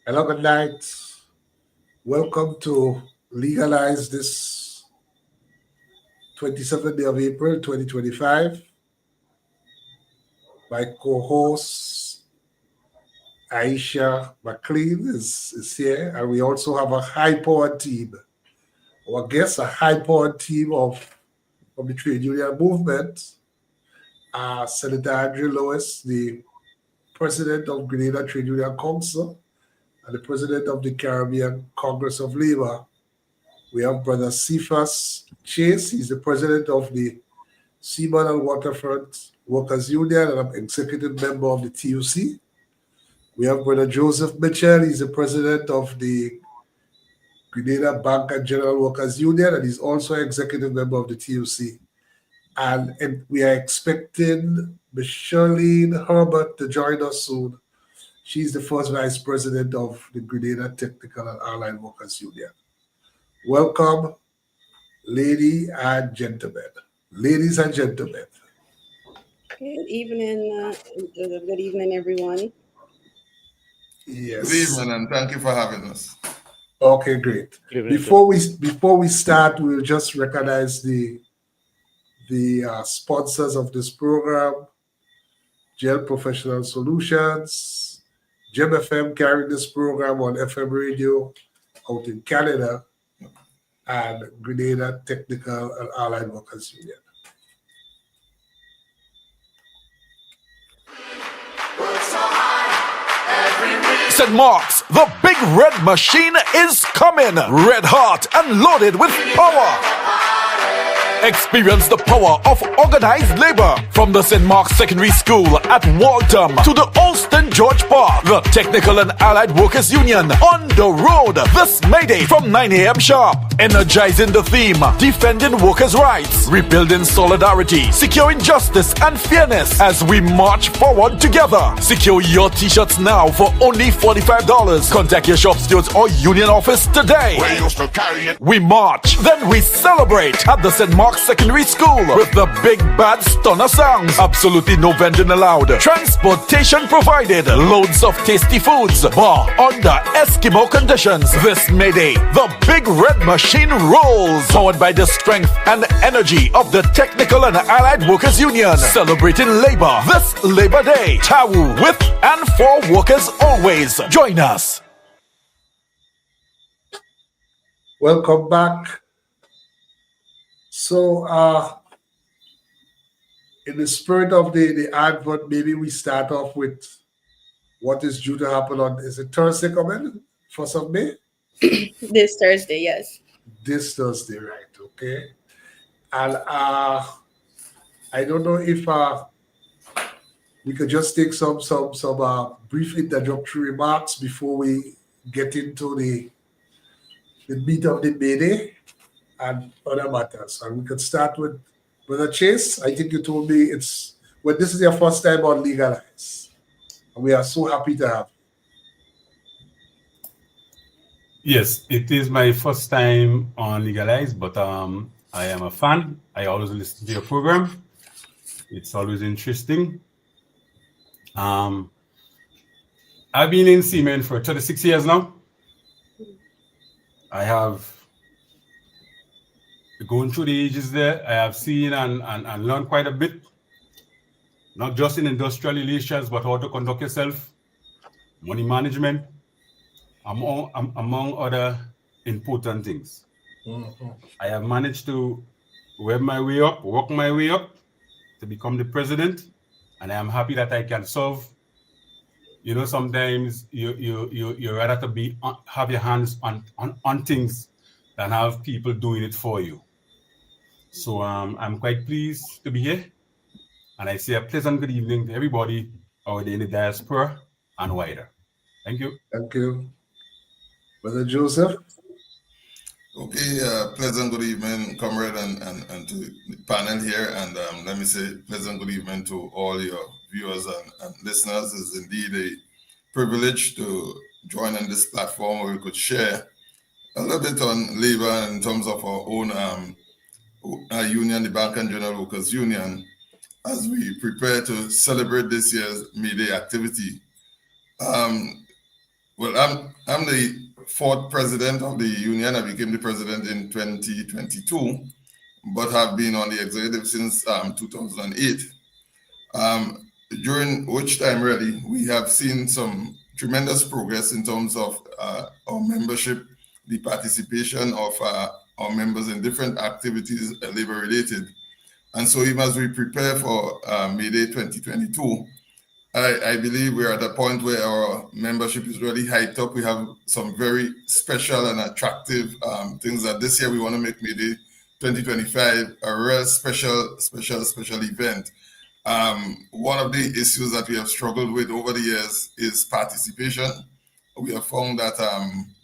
Hello, good night. Welcome to Legalize this 27th day of April 2025. My co-host Aisha Mclean is here, and we also have a high-powered team. Our guests, a high-powered team from the trade union movement. Senator Andrew Lewis, the president of Grenada Trade Union Council, and the president of the Caribbean Congress of Labor. We have Brother Cephas Chase. He's the president of the Seamen and Waterfront Workers Union and an executive member of the TUC. We have Brother Joseph Mitchell. He's the president of the Grenada Bank and General Workers Union, and he's also an executive member of the TUC. And we are expecting Ms. Shirlene Herbert to join us soon. She's the first vice president of the Grenada Technical and Allied Workers Union. Welcome, ladies and gentlemen. Ladies and gentlemen. Good evening, everyone. Yes. Good evening, and thank you for having us. Okay, great. Before we start, we'll just recognize the sponsors of this program: Gel Professional Solutions, Gem FM carrying this program on FM radio out in Canada, and Grenada Technical and Allied Workers Union. St. Mark's, the big red machine is coming, red hot and loaded with power. Experience the power of organized labor from the St. Mark's Secondary School at Waltham to the Alston George Park. The Technical and Allied Workers Union on the road this May Day from 9 a.m. sharp. Energizing the theme, defending workers' rights, rebuilding solidarity, securing justice and fairness as we march forward together. Secure your t-shirts now for only $45. Contact your shop stewards or union office today. We march, then we celebrate at the St. Mark's Secondary School with the big bad stunner sounds. Absolutely no vending allowed. Transportation provided. Loads of tasty foods. Bar under Eskimo conditions. This May Day, the big red machine rolls. Powered by the strength and energy of the Technical and Allied Workers Union. Celebrating labor this Labor Day. Tawu with and for workers always. Join us. Welcome back. So, in the spirit of the advert, maybe we start off with what is due to happen on, is it Thursday coming? 1st of May? This Thursday, yes. This Thursday, right, okay. And I don't know if we could just take some brief introductory remarks before we get into the meat of the May Day and other matters. And we could start with Brother Chase. I think you told me this is your first time on Legalize. And we are so happy to have you. Yes, it is my first time on Legalize, but I am a fan. I always listen to your program. It's always interesting. I've been in Seamen for 36 years now. I have going through the ages there, I have seen and learned quite a bit, not just in industrial relations, but how to conduct yourself, money management, among other important things. Mm-hmm. I have managed to work my way up to become the president, and I am happy that I can serve. You know, sometimes you rather to have your hands on things than have people doing it for you. So I'm quite pleased to be here, and I say a pleasant good evening to everybody out there in the diaspora and wider. Thank you. Thank you. Brother Joseph? Okay, pleasant good evening, comrade, and to the panel here, and let me say pleasant good evening to all your viewers and listeners. It's indeed a privilege to join on this platform where we could share a little bit on labor in terms of our own union, the Bank and General Workers Union, as we prepare to celebrate this year's May Day activity. Well, I'm the fourth president of the union. I became the president in 2022, but have been on the executive since 2008. During which time, really, we have seen some tremendous progress in terms of our membership, the participation of our members in different activities labor related. And so, even as we prepare for May Day 2022, I believe we're at a point where our membership is really hyped up. We have some very special and attractive things that this year we want to make May Day 2025 a real special event. One of the issues that we have struggled with over the years is participation. We have found that,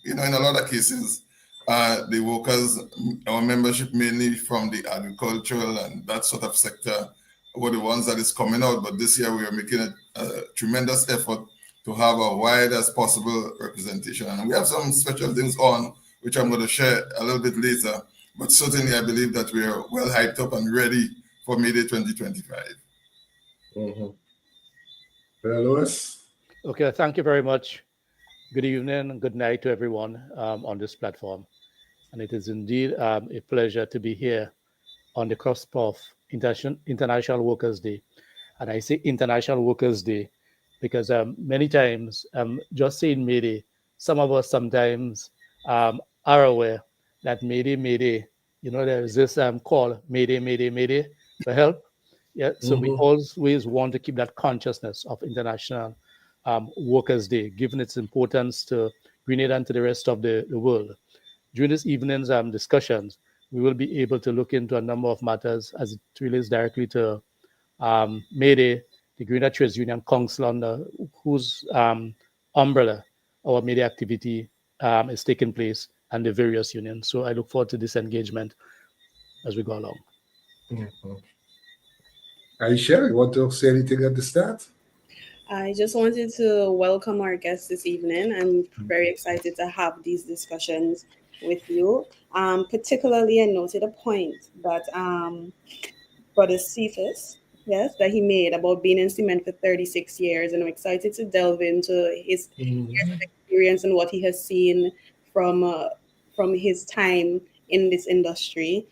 in a lot of cases, the workers, our membership mainly from the agricultural and that sort of sector, were the ones that is coming out. But this year we are making a tremendous effort to have a wide as possible representation. And we have some special things on, which I'm going to share a little bit later. But certainly I believe that we are well hyped up and ready for May Day 2025. Lewis? Okay, thank you very much. Good evening and good night to everyone on this platform. And it is indeed a pleasure to be here on the cusp of International Workers' Day. And I say International Workers' Day because many times, just saying May Day, some of us sometimes are aware that May Day, there is this call, May Day for help. Yeah, so we always want to keep that consciousness of International Workers' Day, given its importance to Grenada and to the rest of the world. During this evening's discussions, we will be able to look into a number of matters as it relates directly to May Day, the Grenada Trades Union Council, under whose umbrella our May Day activity is taking place, and the various unions. So I look forward to this engagement as we go along. Aisha, you want to say anything at the start? I just wanted to welcome our guests this evening. I'm very excited to have these discussions with you. Particularly, I noted a point that Brother Cephas, yes, that he made about being in cement for 36 years, and I'm excited to delve into his years of experience and what he has seen from his time in this industry.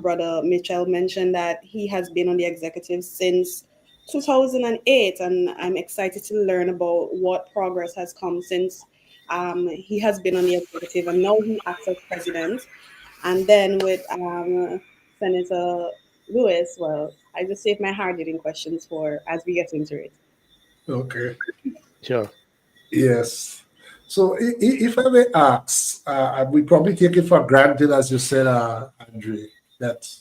Brother Mitchell mentioned that he has been on the executive since 2008, and I'm excited to learn about what progress has come since he has been on the executive, and now he acts as president. And then with Senator Lewis, well, I just saved my hard-hitting questions for as we get into it. Okay. Sure. Yes. So if I may ask, we probably take it for granted, as you said, Andre, that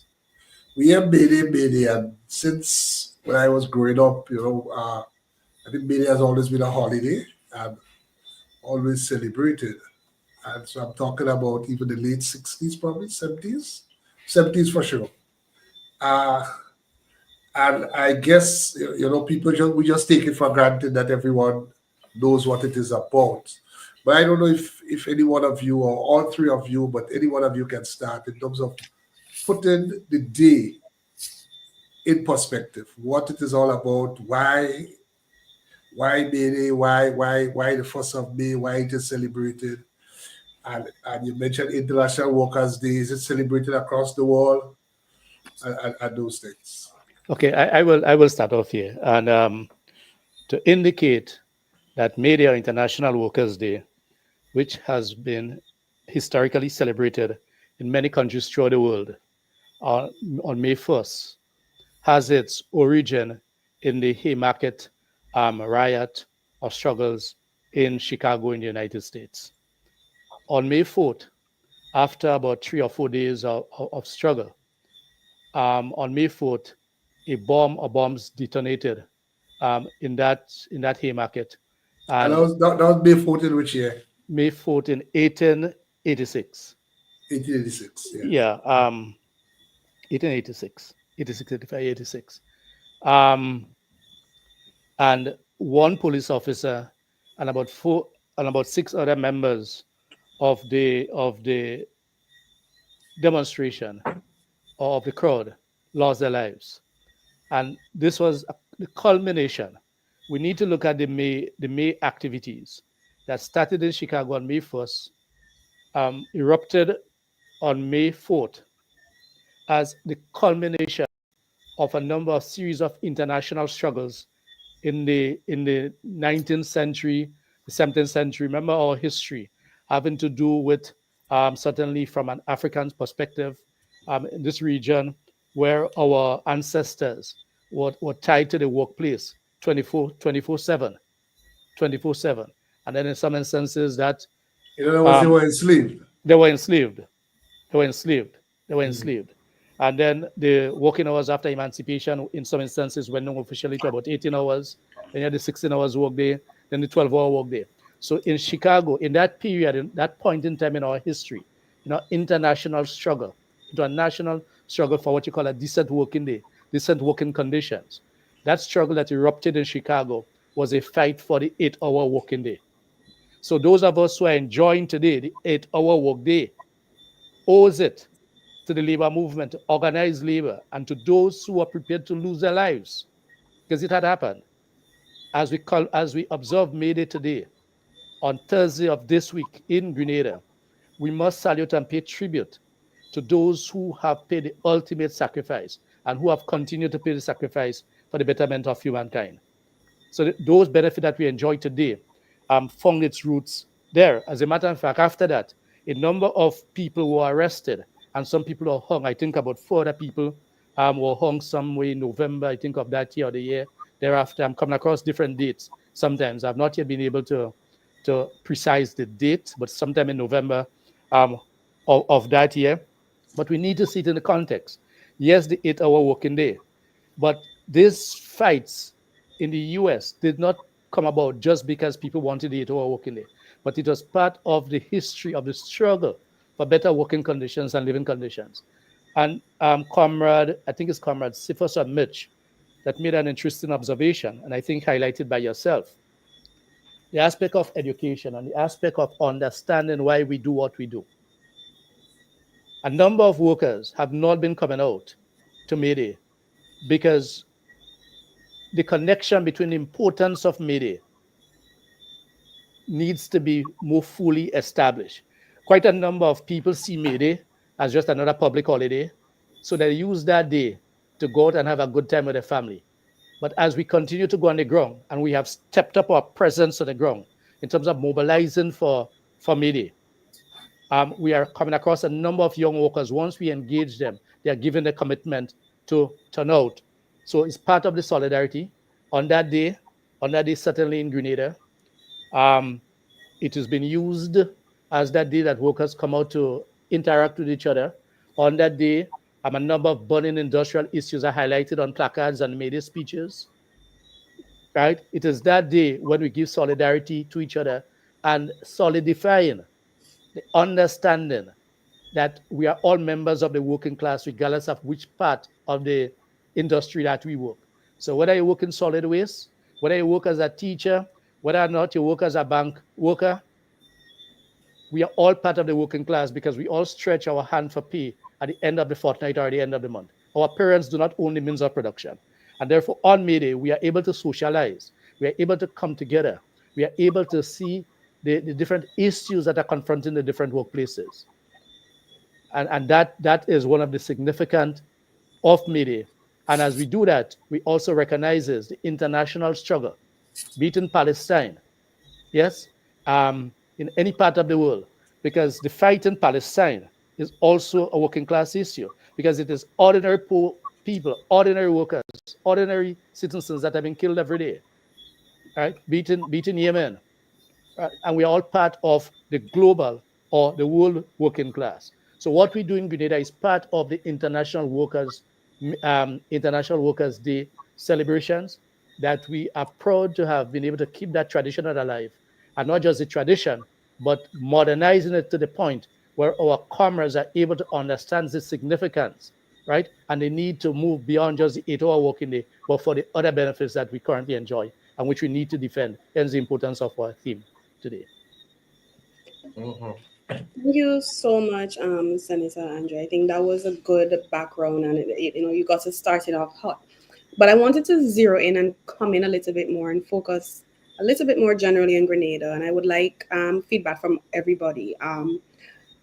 we have May Day, and since when I was growing up, I think May Day has always been a holiday and always celebrated. And so I'm talking about even the late 60s, probably 70s for sure. And I guess, we just take it for granted that everyone knows what it is about. But I don't know if any one of you, or all three of you, but any one of you can start in terms of putting the day in perspective, what it is all about, why May Day, why the 1st of May, why it is celebrated. And you mentioned International Workers' Day. Is it celebrated across the world? And those things. Okay, I will start off here. And to indicate that May Day, or International Workers' Day, which has been historically celebrated in many countries throughout the world on May 1st, has its origin in the Haymarket riot or struggles in Chicago in the United States. On May 4th, after about 3 or 4 days of struggle, on May 4th, bombs detonated in that Haymarket. And that was May 4th in which year? May 4th in 1886. 1886, yeah. Yeah, 1886, 86, 85, 86. And one police officer and about 6 other members of the demonstration or of the crowd lost their lives. And this was the culmination. We need to look at the May activities that started in Chicago on May 1st, erupted on May 4th as the culmination of a number of series of international struggles in the 19th century, the 17th century. Remember our history having to do with certainly from an African perspective in this region where our ancestors were tied to the workplace 24/7. And then in some instances that In other words, they were enslaved. they were enslaved. And then the working hours after emancipation, in some instances, went officially to about 18 hours. Then you had the 16 hours work day, then the 12-hour work day. So in Chicago, in that period, in that point in time in our history, international struggle, international struggle for what you call a decent working day, decent working conditions. That struggle that erupted in Chicago was a fight for the 8-hour working day. So those of us who are enjoying today the 8-hour work day owes it to the labor movement, to organized labor, and to those who are prepared to lose their lives, because it had happened. As we observe May Day today, on Thursday of this week in Grenada, we must salute and pay tribute to those who have paid the ultimate sacrifice and who have continued to pay the sacrifice for the betterment of humankind. So those benefits that we enjoy today found its roots there. As a matter of fact, after that, a number of people were arrested and some people were hung. I think about 4 other people were hung somewhere in November, I think, of that year or the year thereafter. I'm coming across different dates sometimes. I've not yet been able to precise the date, but sometime in November of that year. But we need to see it in the context. Yes, the 8-hour working day, but these fights in the US did not come about just because people wanted the 8-hour working day, but it was part of the history of the struggle for better working conditions and living conditions. And Comrade Cephas or Mitch, that made an interesting observation, and I think highlighted by yourself, the aspect of education and the aspect of understanding why we do what we do. A number of workers have not been coming out to May Day because the connection between the importance of May Day needs to be more fully established. Quite a number of people see May Day as just another public holiday, so they use that day to go out and have a good time with their family. But as we continue to go on the ground, and we have stepped up our presence on the ground in terms of mobilizing for May Day, we are coming across a number of young workers. Once we engage them, they are given the commitment to turn out. So it's part of the solidarity. On that day, certainly in Grenada, it has been used as that day that workers come out to interact with each other. On that day, a number of burning industrial issues are highlighted on placards and May Day speeches. Right? It is that day when we give solidarity to each other and solidifying the understanding that we are all members of the working class, regardless of which part of the industry that we work. So whether you work in solid waste, whether you work as a teacher, whether or not you work as a bank worker, we are all part of the working class because we all stretch our hand for pay at the end of the fortnight or the end of the month. Our parents do not own the means of production. And therefore, on May Day, we are able to socialize. We are able to come together. We are able to see the different issues that are confronting the different workplaces. And that is one of the significant of May Day. And as we do that, we also recognize the international struggle, be it in Palestine, yes, in any part of the world, because the fight in Palestine is also a working class issue, because it is ordinary poor people, ordinary workers, ordinary citizens that have been killed every day, right? Be it in Yemen. And we are all part of the global or the world working class. So what we do in Grenada is part of the International Workers Day celebrations that we are proud to have been able to keep that tradition alive. And not just the tradition, but modernizing it to the point where our comrades are able to understand the significance, right? And they need to move beyond just the 8-hour working day, but for the other benefits that we currently enjoy and which we need to defend. Hence the importance of our theme today. Thank you so much, Senator Andre. I think that was a good background, and you got to start it off hot. But I wanted to zero in and come in a little bit more and focus a little bit more generally in Grenada, and I would like feedback from everybody.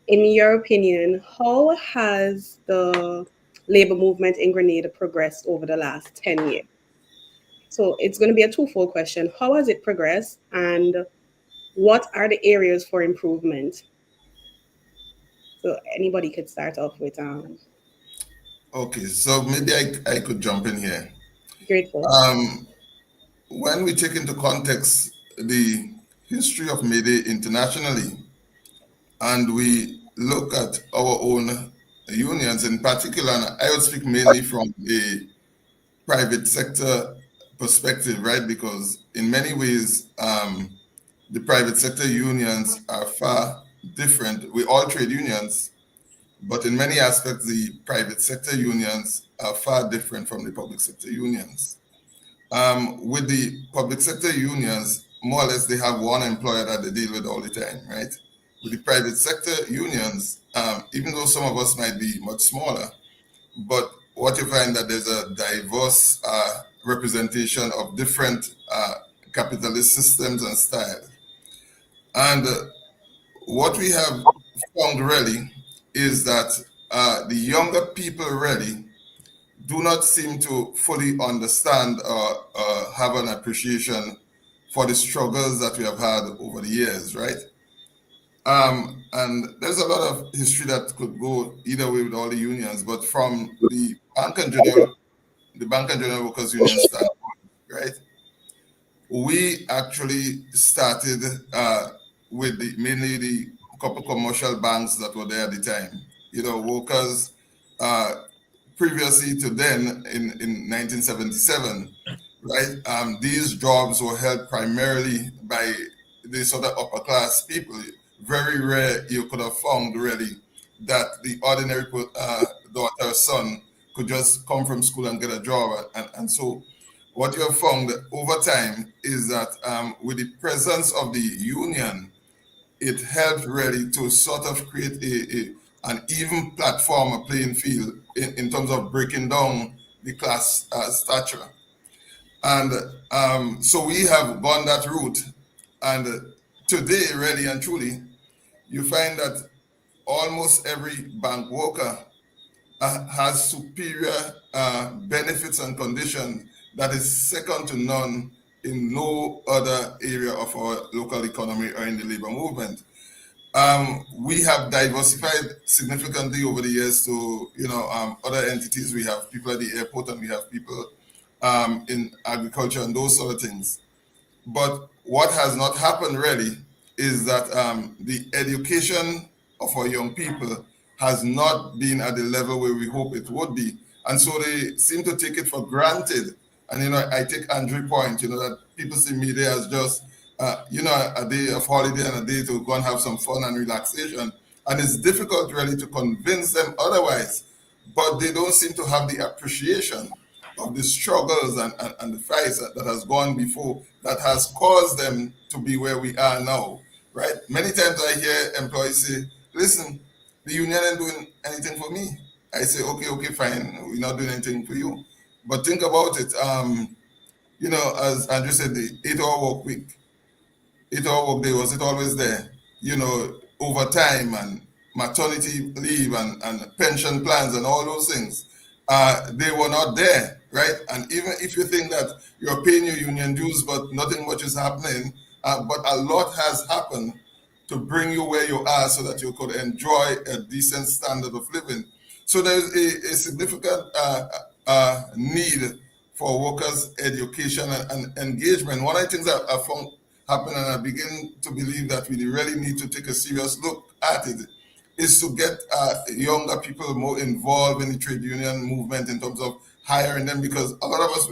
In your opinion, how has the labor movement in Grenada progressed over the last 10 years? So it's going to be a twofold question. How has it progressed, and what are the areas for improvement? So anybody could start off with Okay, so maybe I could jump in here. grateful. When we take into context the history of Mayday internationally, and we look at our own unions in particular, and I would speak mainly from a private sector perspective, right? Because in many ways, the private sector unions are far different. We all trade unions, but in many aspects, the private sector unions are far different from the public sector unions. With the public sector unions, more or less, they have one employer that they deal with all the time, right? With the private sector unions, even though some of us might be much smaller, but what you find that there's a diverse representation of different capitalist systems and styles. And what we have found really is that the younger people really do not seem to fully understand or have an appreciation for the struggles that we have had over the years, right? And there's a lot of history that could go either way with all the unions, but from the Bank and General Workers Union standpoint, right? We actually started with mainly the couple commercial banks that were there at the time. You know, workers previously to then in 1977, right? These jobs were held primarily by the sort of upper class people. Very rare you could have found really that the ordinary daughter or son could just come from school and get a job. And so what you have found over time is that with the presence of the union, it helped really to sort of create an even platform, a playing field in terms of breaking down the class stature. And so we have gone that route. And today, really and truly, you find that almost every bank worker has superior benefits and conditions that is second to none in no other area of our local economy or in the labor movement. We have diversified significantly over the years to, other entities. We have people at the airport and we have people in agriculture and those sort of things. But what has not happened really is that the education of our young people has not been at the level where we hope it would be. And so they seem to take it for granted. And, I take Andrew point, that people see media as just, a day of holiday and a day to go and have some fun and relaxation. And it's difficult really to convince them otherwise, but they don't seem to have the appreciation of the struggles and the fights that has gone before that has caused them to be where we are now, right? Many times I hear employees say, listen, the union ain't doing anything for me. I say, okay, fine, we're not doing anything for you. But think about it, as Andrew said, the 8-hour work week, 8-hour work day, was it always there? Overtime and maternity leave and pension plans and all those things, they were not there, right? And even if you think that you're paying your union dues, but nothing much is happening, but a lot has happened to bring you where you are so that you could enjoy a decent standard of living. So there's a significant need for workers' education and engagement. One of the things that I found happen, and I begin to believe that we really need to take a serious look at it, is to get younger people more involved in the trade union movement in terms of hiring them, because a lot of us,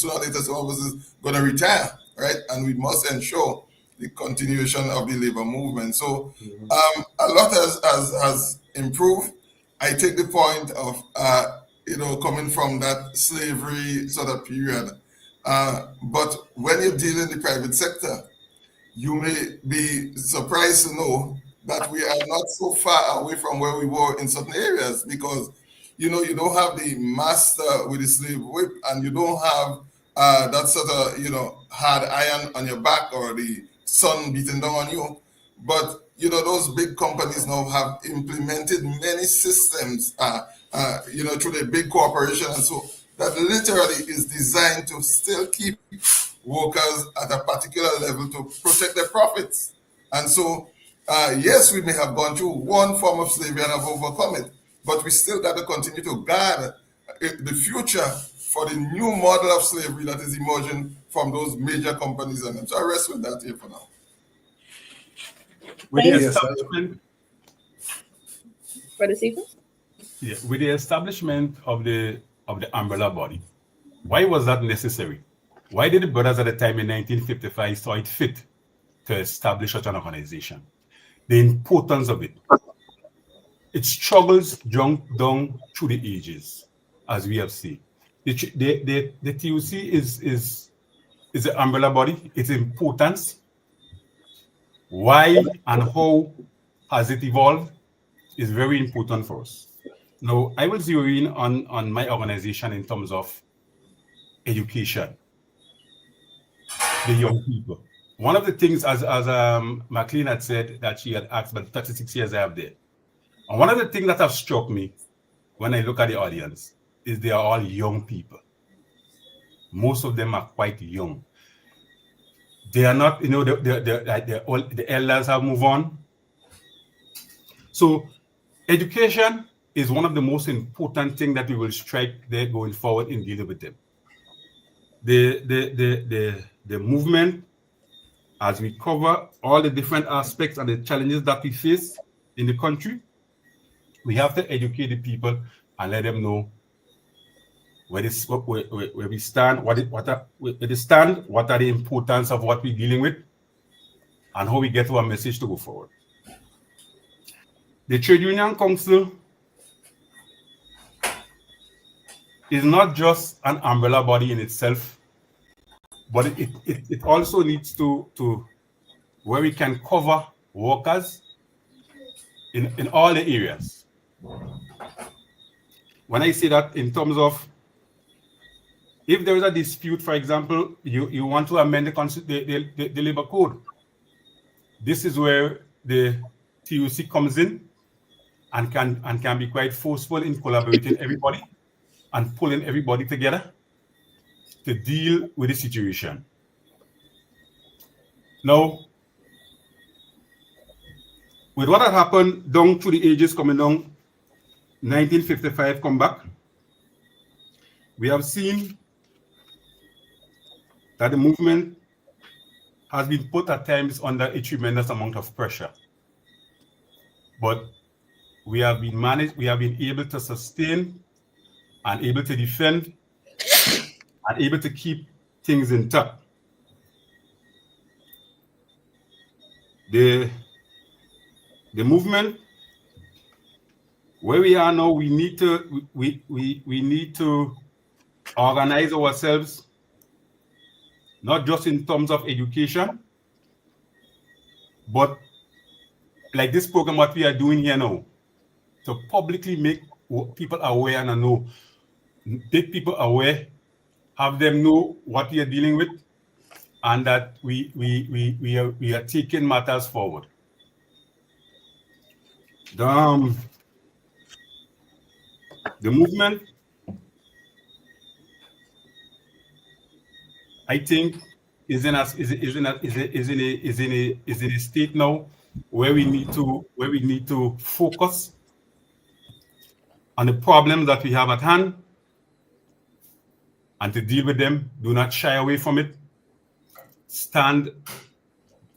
sooner or later, some of us is going to retire, right? And we must ensure the continuation of the labor movement. So a lot has improved. I take the point of, coming from that slavery sort of period. But when you deal in the private sector, you may be surprised to know that we are not so far away from where we were in certain areas, because, you don't have the master with the slave whip, and you don't have that sort of, hard iron on your back or the sun beating down on you. But, those big companies now have implemented many systems, through the big corporation. And so that literally is designed to still keep workers at a particular level to protect their profits. And so, yes, we may have gone through one form of slavery and have overcome it, but we still got to continue to guard the future for the new model of slavery that is emerging from those major companies. And so I rest with that here for now. With the Yes, establishment, Brother Cephas? with the establishment of the umbrella body, why was that necessary? Why did the brothers at the time in 1955 saw it fit to establish such an organization? The importance of it. Its struggles jumped down through the ages, as we have seen. The TUC is the umbrella body. Its importance, why and how has it evolved, is very important for us. Now, I will zero in on my organization in terms of education, the young people. One of the things, as Mclean had said, that she had asked about 36 years I have there. And one of the things that have struck me when I look at the audience is they are all young people. Most of them are quite young. They are not, the elders have moved on. So education is one of the most important things that we will strike there going forward in dealing with them. The movement, as we cover all the different aspects and the challenges that we face in the country, we have to educate the people and let them know where we stand, what are the importance of what we're dealing with, and how we get our message to go forward. The Trade Union Council is not just an umbrella body in itself, but it also needs to where we can cover workers in all the areas. When I say that in terms of, if there is a dispute, for example, you want to amend the labor code, this is where the TUC comes in and can be quite forceful in collaborating everybody and pulling everybody together to deal with the situation. Now, with what had happened down through the ages coming down, 1955 come back, we have seen that the movement has been put at times under a tremendous amount of pressure. But we have been able to sustain and able to defend and able to keep things intact. The movement, where we are now, we need to organize ourselves, not just in terms of education, but like this program, what we are doing here now, to publicly make people aware and know, make people aware, have them know what we are dealing with, and that we are taking matters forward. The movement, I think, is in a state now where we need to focus on the problems that we have at hand and to deal with them. Do not shy away from it. Stand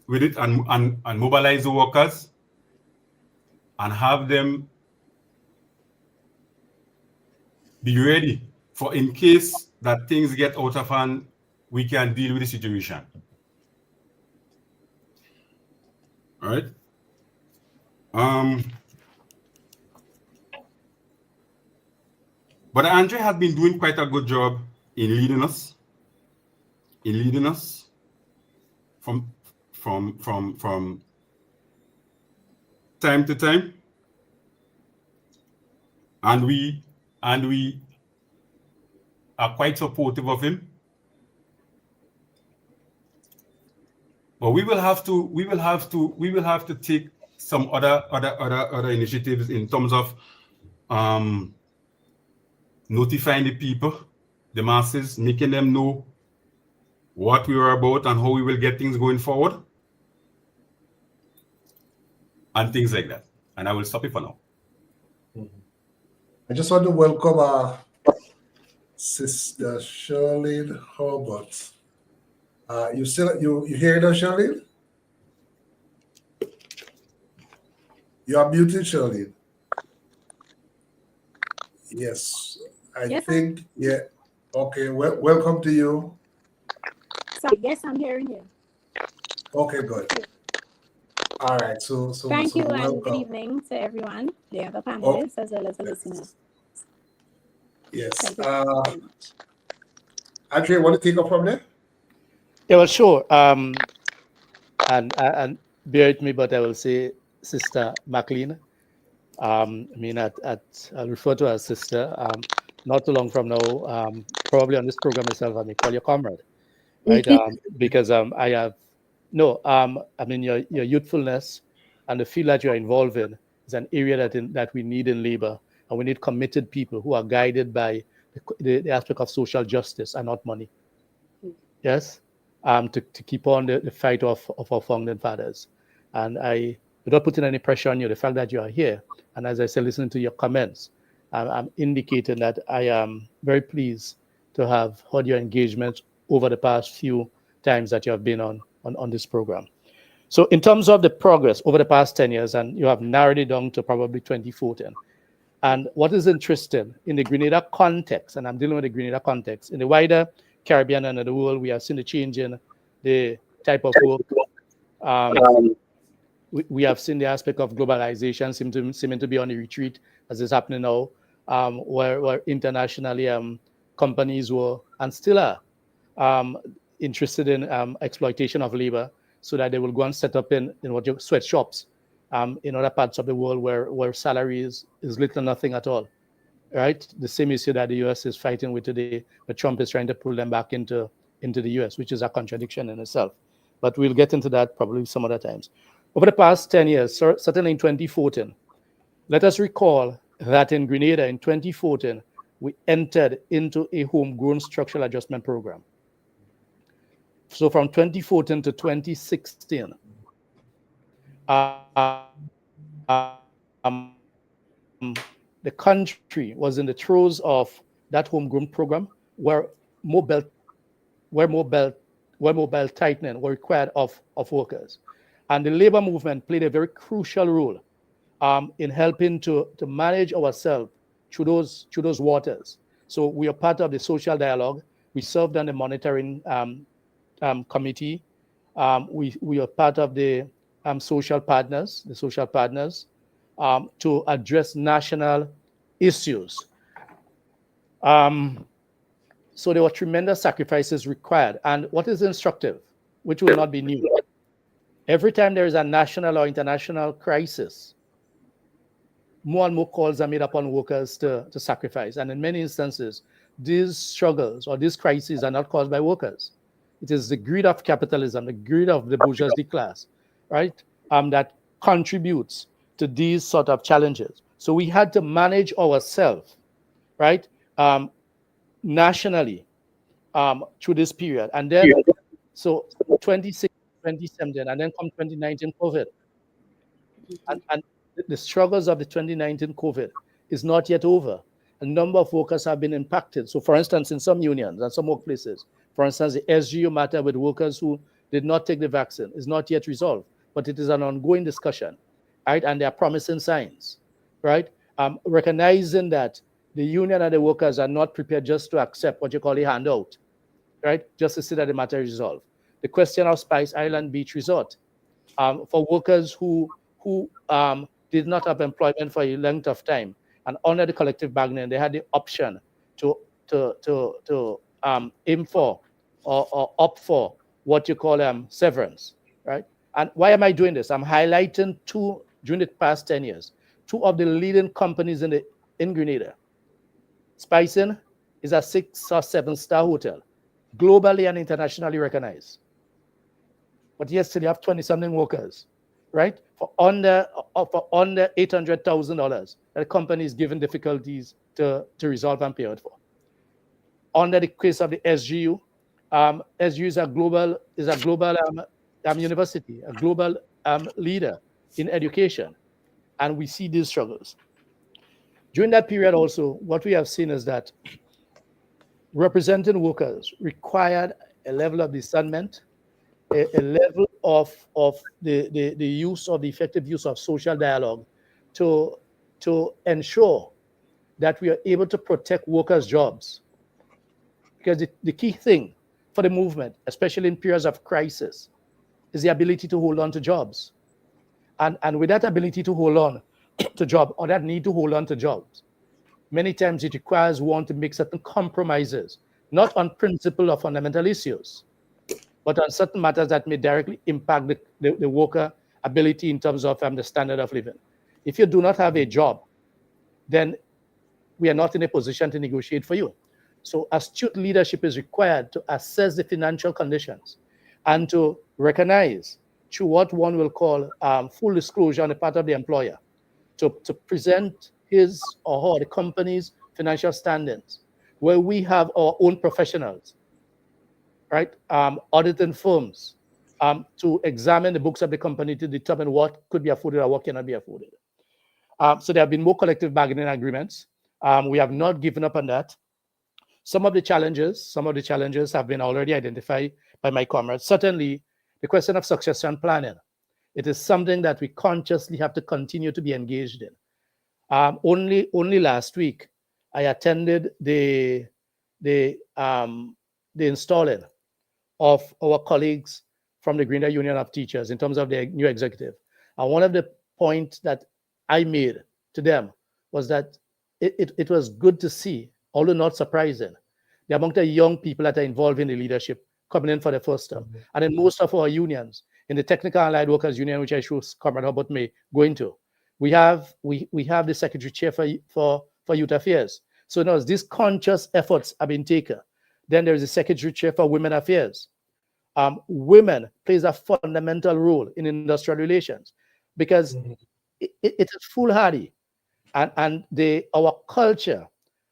with it and mobilize the workers and have them be ready for, in case that things get out of hand, we can deal with the situation. All right. But Andre has been doing quite a good job in leading us from time to time, and we are quite supportive of him But we will have to take some other initiatives in terms of notifying the people, the masses, making them know what we are about and how we will get things going forward, and things like that. And I will stop it for now. I just want to welcome Sister Shirlene Herbert. You hear that, Shirlene? You are muted, Shirlene. Yes, I think, yeah. Okay, welcome to you. So, yes, I'm hearing you. Okay, good. All right, so Thank you, and welcome. good evening to everyone, the other panelists, as well as the listeners. Yes. Thank you very much. Andre, want to take up from there? Yeah, well, sure. And bear with me, but I will say Sister Mclean. I mean, I'll refer to her as sister. Not too long from now, probably on this program itself, I may call you comrade, right? Because I have I mean, your youthfulness and the field that you're involved in is an area that we need in labor, and we need committed people who are guided by the aspect of social justice and not money. Yes, to keep on the fight of our founding fathers. And without putting any pressure on you, the fact that you are here, and as I said, listening to your comments, I'm indicating that I am very pleased to have heard your engagement over the past few times that you have been on this program. So in terms of the progress over the past 10 years, and you have narrowed it down to probably 2014, and what is interesting in the Grenada context, and I'm dealing with the Grenada context, in the wider Caribbean and in the world, we have seen a change in the type of work. We have seen the aspect of globalization seeming to be on the retreat, as is happening now, where internationally companies were and still are interested in exploitation of labor, so that they will go and set up in what you sweatshops in other parts of the world where salary is little or nothing at all. Right, the same issue that the U.S. is fighting with today, but Trump is trying to pull them back into the U.S., which is a contradiction in itself. But we'll get into that probably some other times. Over the past 10 years, certainly in 2014, let us recall that in Grenada in 2014, we entered into a homegrown structural adjustment program. So from 2014 to 2016, the country was in the throes of that homegrown program where mobile tightening were required of workers. And the labor movement played a very crucial role in helping to manage ourselves through those waters. So we are part of the social dialogue. We served on the monitoring committee. We are part of the social partners, to address national issues. So there were tremendous sacrifices required. And what is instructive, which will not be new, every time there is a national or international crisis, more and more calls are made upon workers to sacrifice. And in many instances, these struggles or these crises are not caused by workers. It is the greed of capitalism, the greed of the bourgeoisie class, right, that contributes to these sort of challenges. So we had to manage ourselves, right, nationally through this period. And then, so 2016, 2017, and then come 2019 COVID. And the struggles of the 2019 COVID is not yet over. A number of workers have been impacted. So for instance, in some unions and some workplaces, for instance, the SGU matter with workers who did not take the vaccine is not yet resolved, but it is an ongoing discussion, right? And there are promising signs, right? Recognizing that the union and the workers are not prepared just to accept what you call a handout, right? Just to see that the matter is resolved. The question of Spice Island Beach Resort, for workers who did not have employment for a length of time, and under the collective bargaining, they had the option to aim for or opt for what you call severance, right? And why am I doing this? I'm highlighting during the past 10 years, two of the leading companies in Grenada. Spice Inn is a 6 or 7 star hotel, globally and internationally recognized. but yet still you have 20-something workers, right? For under $800,000 that the company is given difficulties to resolve and pay out for. Under the case of the SGU, SGU is a global university, a global leader in education, and we see these struggles. During that period also, what we have seen is that representing workers required a level of discernment, a level of the use of the effective use of social dialogue to ensure that we are able to protect workers' jobs. Because the key thing for the movement, especially in periods of crisis, is the ability to hold on to jobs. And with that ability to hold on to jobs, or that need to hold on to jobs, many times it requires one to make certain compromises, not on principle or fundamental issues, but on certain matters that may directly impact the worker ability in terms of the standard of living. If you do not have a job, then we are not in a position to negotiate for you. So astute leadership is required to assess the financial conditions and to recognize through what one will call full disclosure on the part of the employer to present his or her, the company's financial standings, where we have our own professionals, right? Auditing firms to examine the books of the company to determine what could be afforded or what cannot be afforded. So there have been more collective bargaining agreements. We have not given up on that. Some of the challenges have been already identified by my comrades. Certainly, the question of succession planning. It is something that we consciously have to continue to be engaged in. Only last week, I attended the installing of our colleagues from the Grenada Union of Teachers in terms of their new executive. And one of the points that I made to them was that it was good to see, although not surprising, the amount of young people that are involved in the leadership coming in for the first term. And in most of our unions, in the Technical Allied Workers Union, which I sure Comrade Herbert may go into, we have the Secretary Chair for Youth Affairs. So now these conscious efforts have been taken. Then there is the Secretary Chair for Women Affairs. Women plays a fundamental role in industrial relations because it is foolhardy. And our culture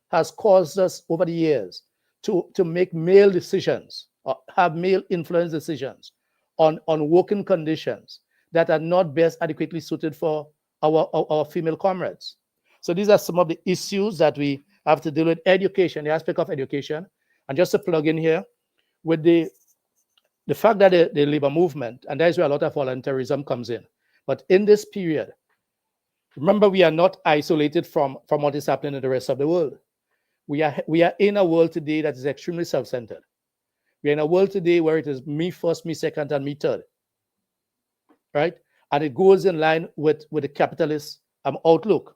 has caused us over the years to make male decisions, or have male influence decisions on working conditions that are not best adequately suited for our female comrades. So these are some of the issues that we have to deal with. Education, the aspect of education. And just to plug in here, with the fact that the labor movement, and that's where a lot of volunteerism comes in. But in this period, remember, we are not isolated from what is happening in the rest of the world. We are in a world today that is extremely self-centered. We are in a world today where it is me first, me second, and me third, right? And it goes in line with the capitalist outlook.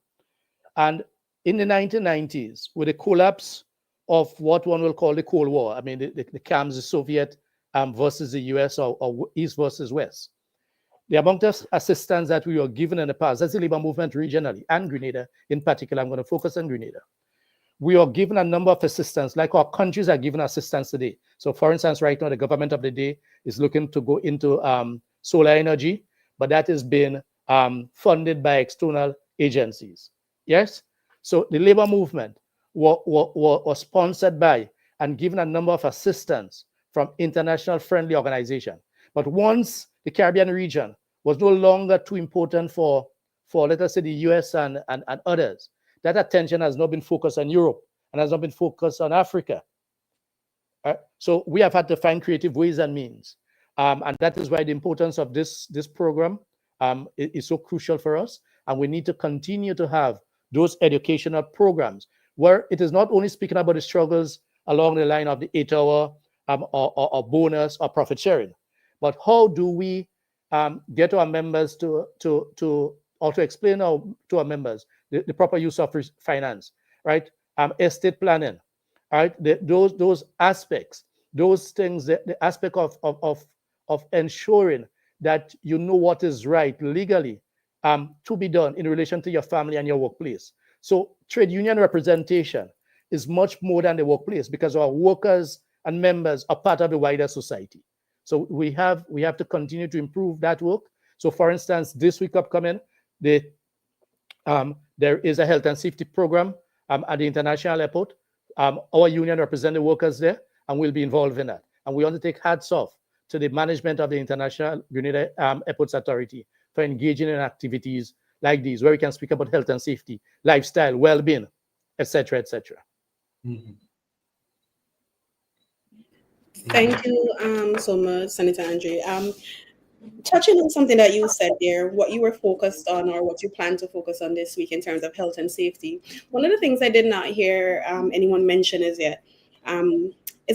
And in the 1990s, with the collapse of what one will call the Cold War, I mean, the camps, the Soviet versus the US or East versus West, the amount of assistance that we were given in the past, that's the labor movement regionally, and Grenada in particular, I'm going to focus on Grenada. We are given a number of assistance, like our countries are given assistance today. So for instance, right now, the government of the day is looking to go into solar energy, but that is being funded by external agencies. Yes? So the labor movement was sponsored by and given a number of assistance from international friendly organizations. But once the Caribbean region was no longer too important for let us say, the US and others, that attention has not been focused on Europe and has not been focused on Africa. So we have had to find creative ways and means. And that is why the importance of this program is so crucial for us. And we need to continue to have those educational programs where it is not only speaking about the struggles along the line of the 8-hour or bonus or profit sharing, but how do we get our members to explain to our members the proper use of finance, right? Estate planning, right? Those aspects, those things, the aspect of ensuring that you know what is right legally to be done in relation to your family and your workplace. So trade union representation is much more than the workplace because our workers and members are part of the wider society. So we have to continue to improve that work. So for instance, this week upcoming, there is a health and safety program at the international airport. Our union represents the workers there, and we'll be involved in that. And we want to take hats off to the management of the International Grenada Airports Authority for engaging in activities like these, where we can speak about health and safety, lifestyle, well-being, etc., etc. Thank you so much, Senator Andre. Touching on something that you said there, what you were focused on or what you plan to focus on this week in terms of health and safety. One of the things I did not hear anyone mention is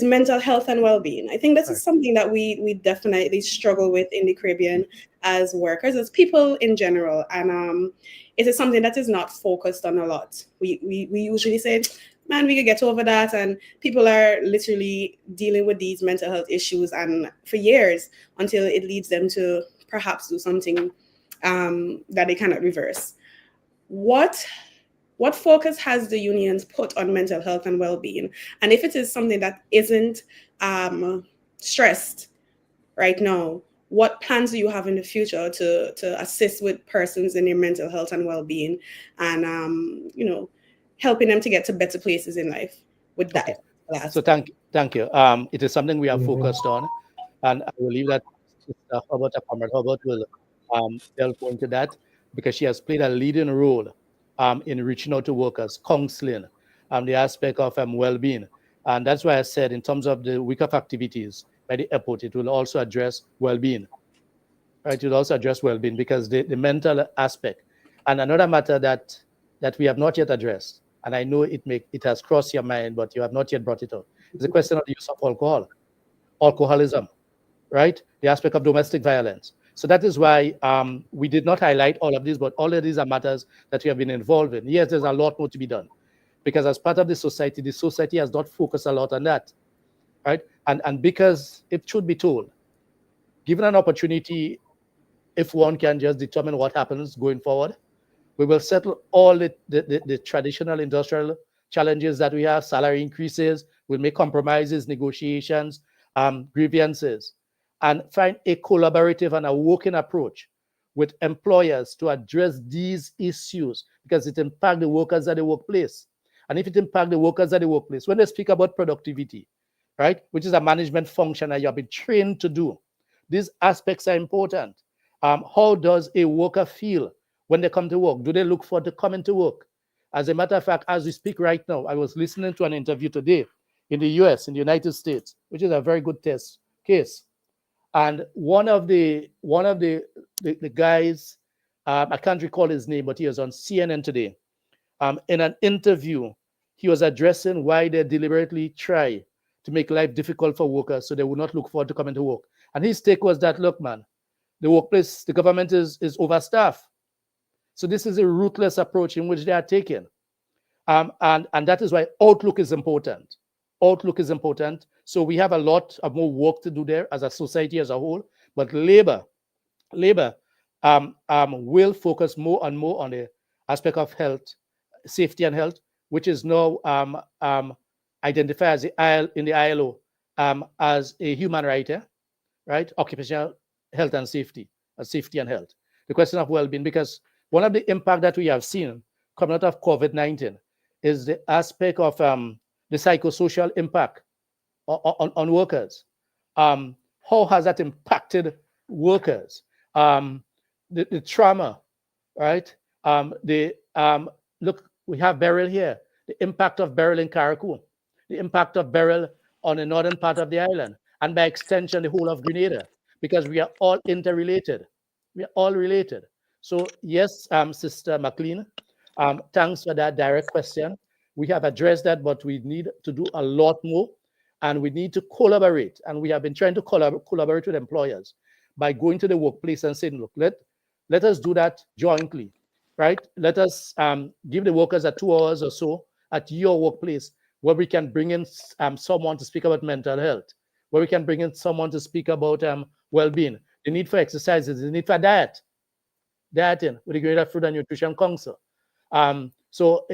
mental health and well-being. I think this is something that we definitely struggle with in the Caribbean as workers, as people in general. And it is something that is not focused on a lot. We usually say, man, we could get over that. And people are literally dealing with these mental health issues and for years until it leads them to perhaps do something that they cannot reverse. What focus has the unions put on mental health and well-being? And if it is something that isn't stressed right now, what plans do you have in the future to assist with persons in their mental health and well-being and, helping them to get to better places in life with that? Okay. So thank you. It is something we are focused on, and I believe that Herbert, Comrade Herbert, will delve into that because she has played a leading role in reaching out to workers, counseling, the aspect of well-being. And that's why I said in terms of the week of activities by the airport, it will also address well-being. Right? It will also address well-being because the mental aspect. And another matter that we have not yet addressed, and I know it has crossed your mind, but you have not yet brought it up, is the question of the use of alcoholism, right? The aspect of domestic violence. So that is why we did not highlight all of these, but all of these are matters that we have been involved in. Yes, there's a lot more to be done because as part of the society has not focused a lot on that, right? And because it should be told, given an opportunity, if one can just determine what happens going forward, we will settle all the traditional industrial challenges that we have, salary increases, we'll make compromises, negotiations, grievances, and find a collaborative and a working approach with employers to address these issues because it impacts the workers at the workplace. And if it impacts the workers at the workplace, when they speak about productivity, right, which is a management function that you have been trained to do, these aspects are important. How does a worker feel when they come to work? Do they look forward to coming to work? As a matter of fact, as we speak right now, I was listening to an interview today in the US, in the United States, which is a very good test case. And one of the guys, I can't recall his name, but he was on CNN today. In an interview, he was addressing why they deliberately try to make life difficult for workers so they would not look forward to coming to work. And his take was that, look, man, the workplace, the government is overstaffed. So this is a ruthless approach in which they are taking. And that is why outlook is important. Outlook is important. So we have a lot of more work to do there as a society as a whole. But labor will focus more and more on the aspect of health, safety and health, which is now identified in the ILO as a human right, right? Occupational health and safety and health. The question of well-being, because one of the impact that we have seen coming out of COVID-19 is the aspect of the psychosocial impact on workers. How has that impacted workers? The trauma, right? Look, we have Beryl here. The impact of Beryl in Carriacou, the impact of Beryl on the northern part of the island, and by extension, the whole of Grenada, because we are all interrelated. We are all related. So yes, Sister Mclean, thanks for that direct question. We have addressed that, but we need to do a lot more, and we need to collaborate. And we have been trying to collaborate with employers by going to the workplace and saying, look, let us do that jointly, right? Let us give the workers 2 hours or so at your workplace where we can bring in someone to speak about mental health, where we can bring in someone to speak about well-being, the need for exercises, the need for dieting with the Grenada Food and Nutrition Council. So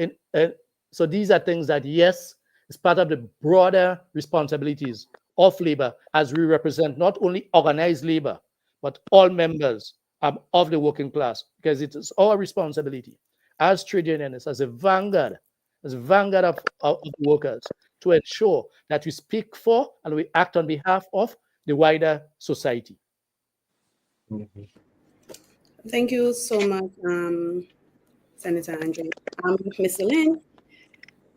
these are things that, yes, it's part of the broader responsibilities of labor, as we represent not only organized labor, but all members of the working class, because it is our responsibility as trade unionists, as a vanguard of the workers, to ensure that we speak for and we act on behalf of the wider society. Thank you so much, Senator Andre. Mr. Layne.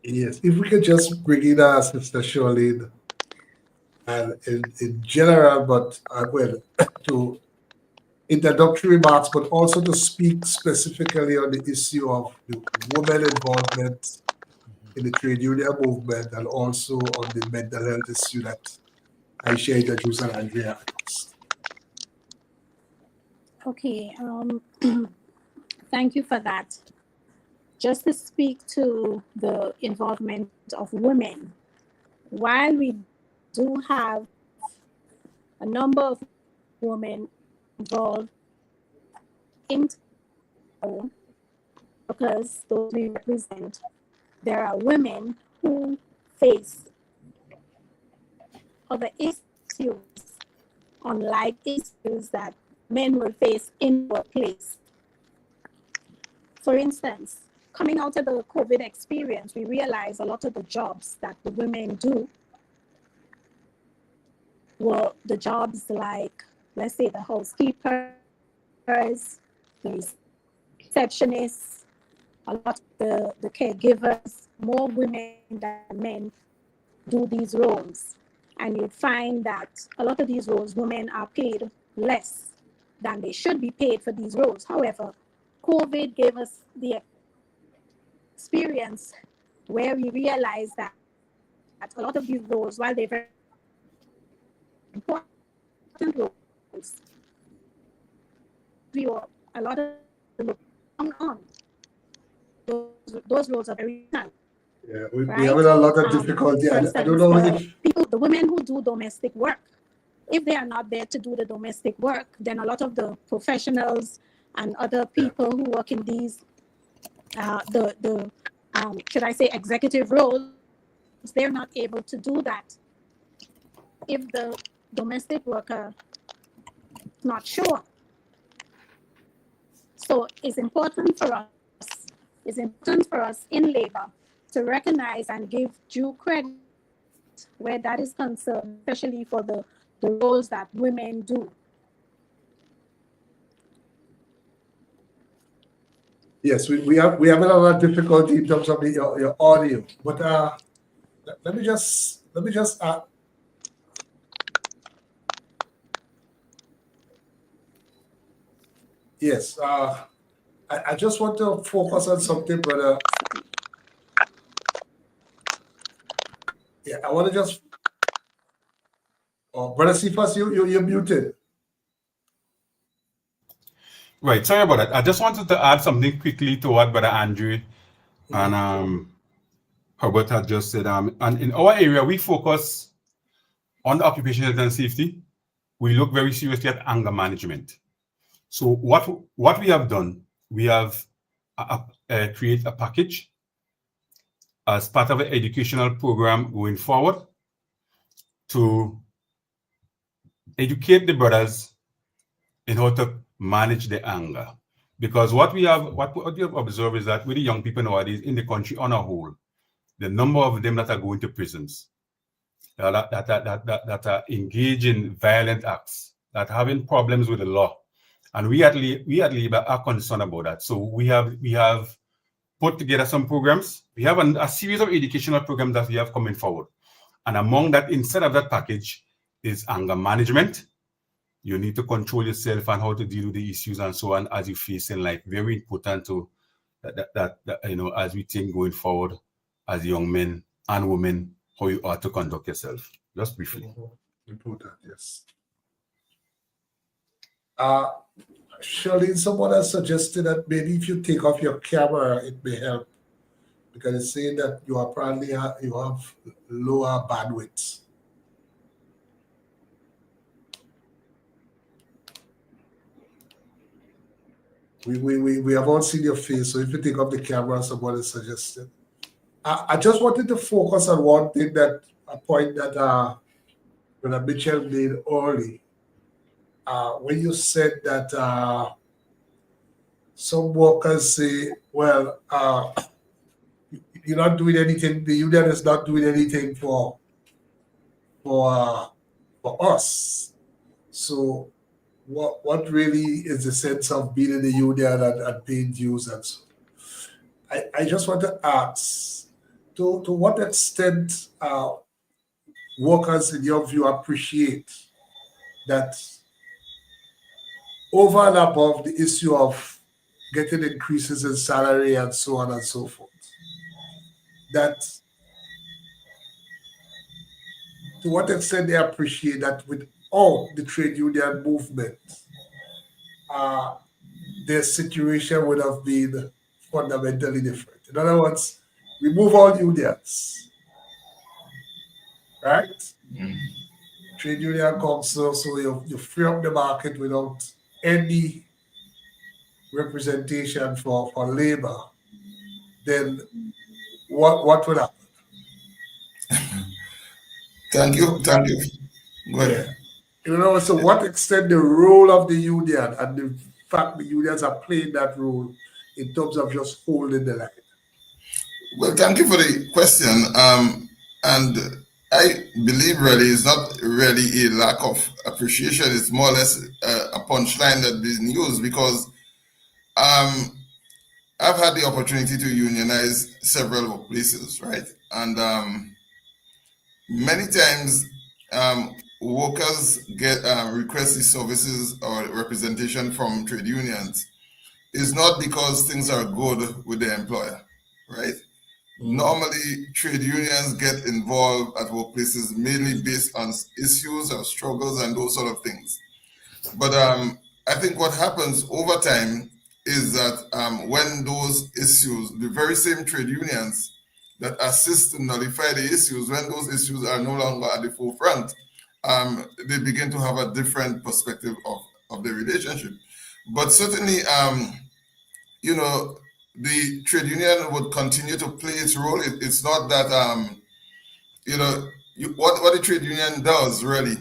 Yes, if we could just bring in our Sister Shirlene, and in general, but well, to introductory remarks, but also to speak specifically on the issue of the women involvement in the trade union movement, and also on the mental health issue that Aisha introduced and Andrea. Okay, thank you for that. Just to speak to the involvement of women, while we do have a number of women involved in because those we represent, there are women who face other issues, unlike issues that men will face in the workplace. For instance, coming out of the COVID experience, we realized a lot of the jobs that the women do were the jobs like, let's say, the housekeepers, the receptionists, a lot of the caregivers. More women than men do these roles. And you find that a lot of these roles, women are paid less than they should be paid for these roles. However, COVID gave us the experience where we realized that a lot of these roles, while they're very important roles, a lot of them on. Those roles are very important. Yeah, we have a lot of difficulty. For instance, I don't know if the women who do domestic work, if they are not there to do the domestic work, then a lot of the professionals and other people who work in these, should I say, executive roles, they're not able to do that if the domestic worker is not sure. So it's important for us in labor to recognize and give due credit where that is concerned, especially for the roles that women do. yes, we have a lot of difficulty in terms of your audio. But let me just yes, I just want to focus on something, brother. Yeah, I want to just. Oh, brother Cephas, you're muted. Right, sorry about that. I just wanted to add something quickly to what Brother Andrew and Herbert had just said. And in our area, we focus on the occupational health and safety. We look very seriously at anger management. So what we have done, we have created a package as part of an educational program going forward to educate the brothers in how to manage the anger. Because what we have observed is that with the young people nowadays in the country on a whole, the number of them that are going to prisons, that are engaged in violent acts, that are having problems with the law. And we at Labour are concerned about that. So we have put together some programs. We have a series of educational programs that we have coming forward. And among that, instead of that package, is anger management. You need to control yourself and how to deal with the issues and so on as you face in life. Very important to that as we think going forward as young men and women, how you are to conduct yourself. Just briefly. Important, yes. Shirlene, someone has suggested that maybe if you take off your camera, it may help, because it's saying that you have lower bandwidth. We have all seen your face, so if you take off the camera, someone has suggested. I just wanted to focus on one thing, a point that Brother Mitchell made early, when you said that some workers say, well, you're not doing anything, the union is not doing anything for us. So what really is the sense of being in the union and paying dues and so? I just want to ask, to what extent workers, in your view, appreciate that over and above the issue of getting increases in salary and so on and so forth, that to what extent they appreciate that without the trade union movement, their situation would have been fundamentally different. In other words, remove all unions, right? Trade union council, so you free up the market without any representation for labor, then what would happen? Thank you. Go ahead. You know, so what extent the role of the union and the fact the unions are playing that role in terms of just holding the line? Well, thank you for the question. And I believe really it's not really a lack of appreciation. It's more or less a punchline that's being used because I've had the opportunity to unionize several places, right? And many times workers get request the services or representation from trade unions. It's not because things are good with the employer, right? Normally, trade unions get involved at workplaces mainly based on issues or struggles and those sort of things. But I think what happens over time is that when those issues, the very same trade unions that assist to nullify the issues, when those issues are no longer at the forefront, they begin to have a different perspective of the relationship. But certainly, you know, the trade union would continue to play its role. It's not that, you know, what the trade union does really,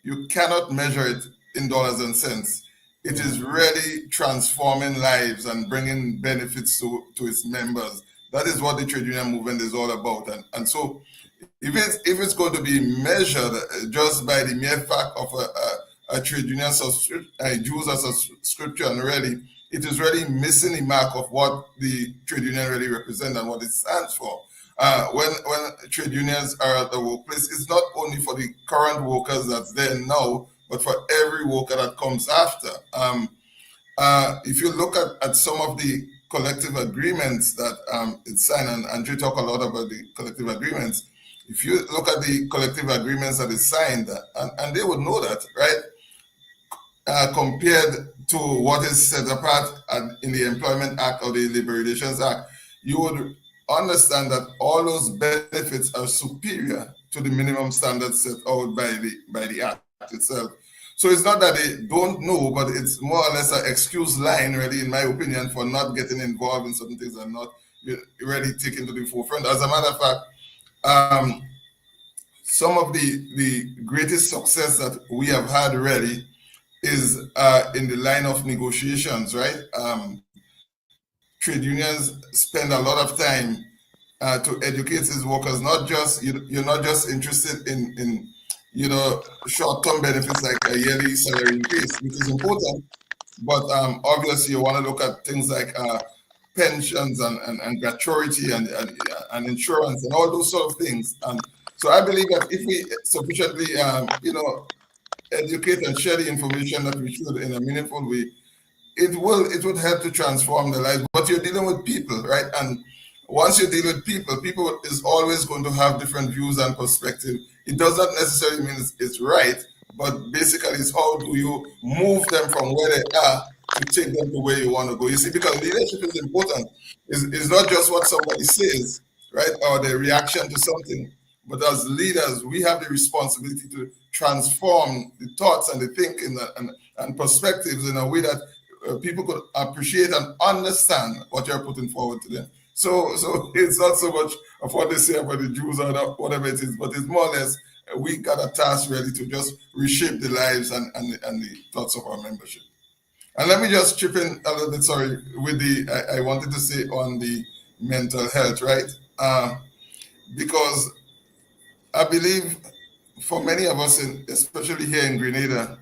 you cannot measure it in dollars and cents. It is really transforming lives and bringing benefits to its members. That is what the trade union movement is all about. And so if it's going to be measured just by the mere fact of a trade union dues as a subscription, really, it is really missing the mark of what the trade union really represents and what it stands for. When trade unions are at the workplace, it's not only for the current workers that's there now, but for every worker that comes after. If you look at some of the collective agreements that it's signed, and Andrew talked a lot about the collective agreements. If you look at the collective agreements that is signed, and they would know that, right? Compared to what is set apart in the Employment Act or the Labor Relations Act, you would understand that all those benefits are superior to the minimum standards set out by the Act itself. So it's not that they don't know, but it's more or less an excuse line, really, in my opinion, for not getting involved in certain things and not really taken to the forefront. As a matter of fact, some of the greatest success that we have had really is in the line of negotiations, right? Trade unions spend a lot of time to educate its workers. Not just you're not just interested in you know, short-term benefits like a yearly salary increase, which is important, but obviously you want to look at things like pensions and gratuity and insurance and all those sort of things. So I believe that if we sufficiently, you know, educate and share the information that we should in a meaningful way, it would help to transform the lives. But you're dealing with people, right? And once you deal with people is always going to have different views and perspective. It does not necessarily mean it's right, but basically it's how do you move them from where they are to take them to where you want to go. You see, because leadership is important. It's not just what somebody says, right, or the reaction to something, but as leaders, we have the responsibility to transform the thoughts and the thinking and perspectives in a way that people could appreciate and understand what you're putting forward to them. So it's not so much of what they say about the Jews or whatever it is, but it's more or less we got a task really to just reshape the lives and the thoughts of our membership. And let me just chip in a little bit, sorry, with I wanted to say on the mental health, right? Because I believe for many of us, especially here in Grenada,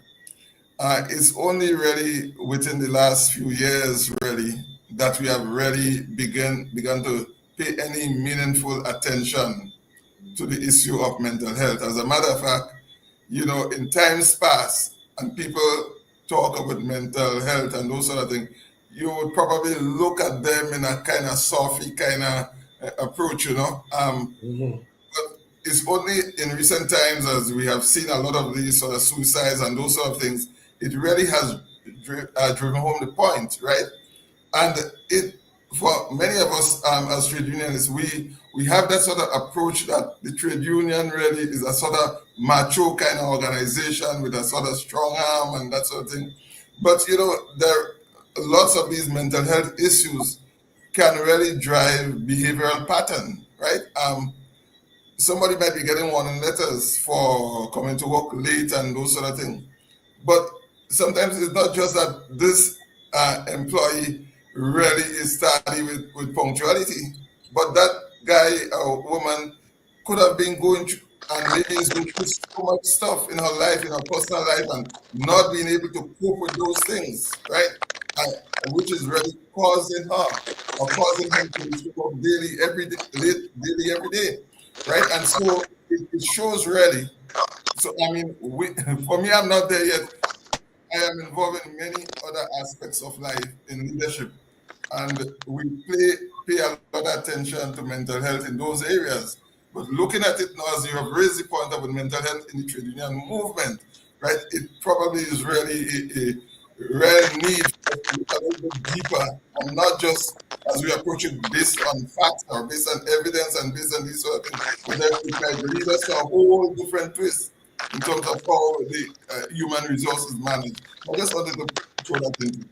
it's only really within the last few years, really, that we have really begun to pay any meaningful attention to the issue of mental health. As a matter of fact, in times past, and people talk about mental health and those sort of things, you would probably look at them in a kind of softy kind of approach, But it's only in recent times, as we have seen a lot of these sort of suicides and those sort of things, it really has driven home the point, right? And for many of us as trade unionists, we have that sort of approach that the trade union really is a sort of macho kind of organization with a sort of strong arm and that sort of thing. But there lots of these mental health issues can really drive behavioral pattern, right? Somebody might be getting warning letters for coming to work late and those sort of things. But sometimes it's not just that this employee really is starting with punctuality, but that guy or woman could have been going through and maybe is going through so much stuff in her life, in her personal life, and not being able to cope with those things, right? Which is really causing her or causing him to work daily, every day, right? And so it shows really. So I mean, for me, I'm not there yet. I am involved in many other aspects of life in leadership, and we pay a lot of attention to mental health in those areas. But looking at it now, as you have raised the point about mental health in the trade union movement, right? It probably is really a real need to look a little bit deeper, and not just as we approach it based on facts or based on evidence and based on these sort of things, but that it might lead us to a whole different twist in terms of how the human resources managed. I just wanted to throw that in.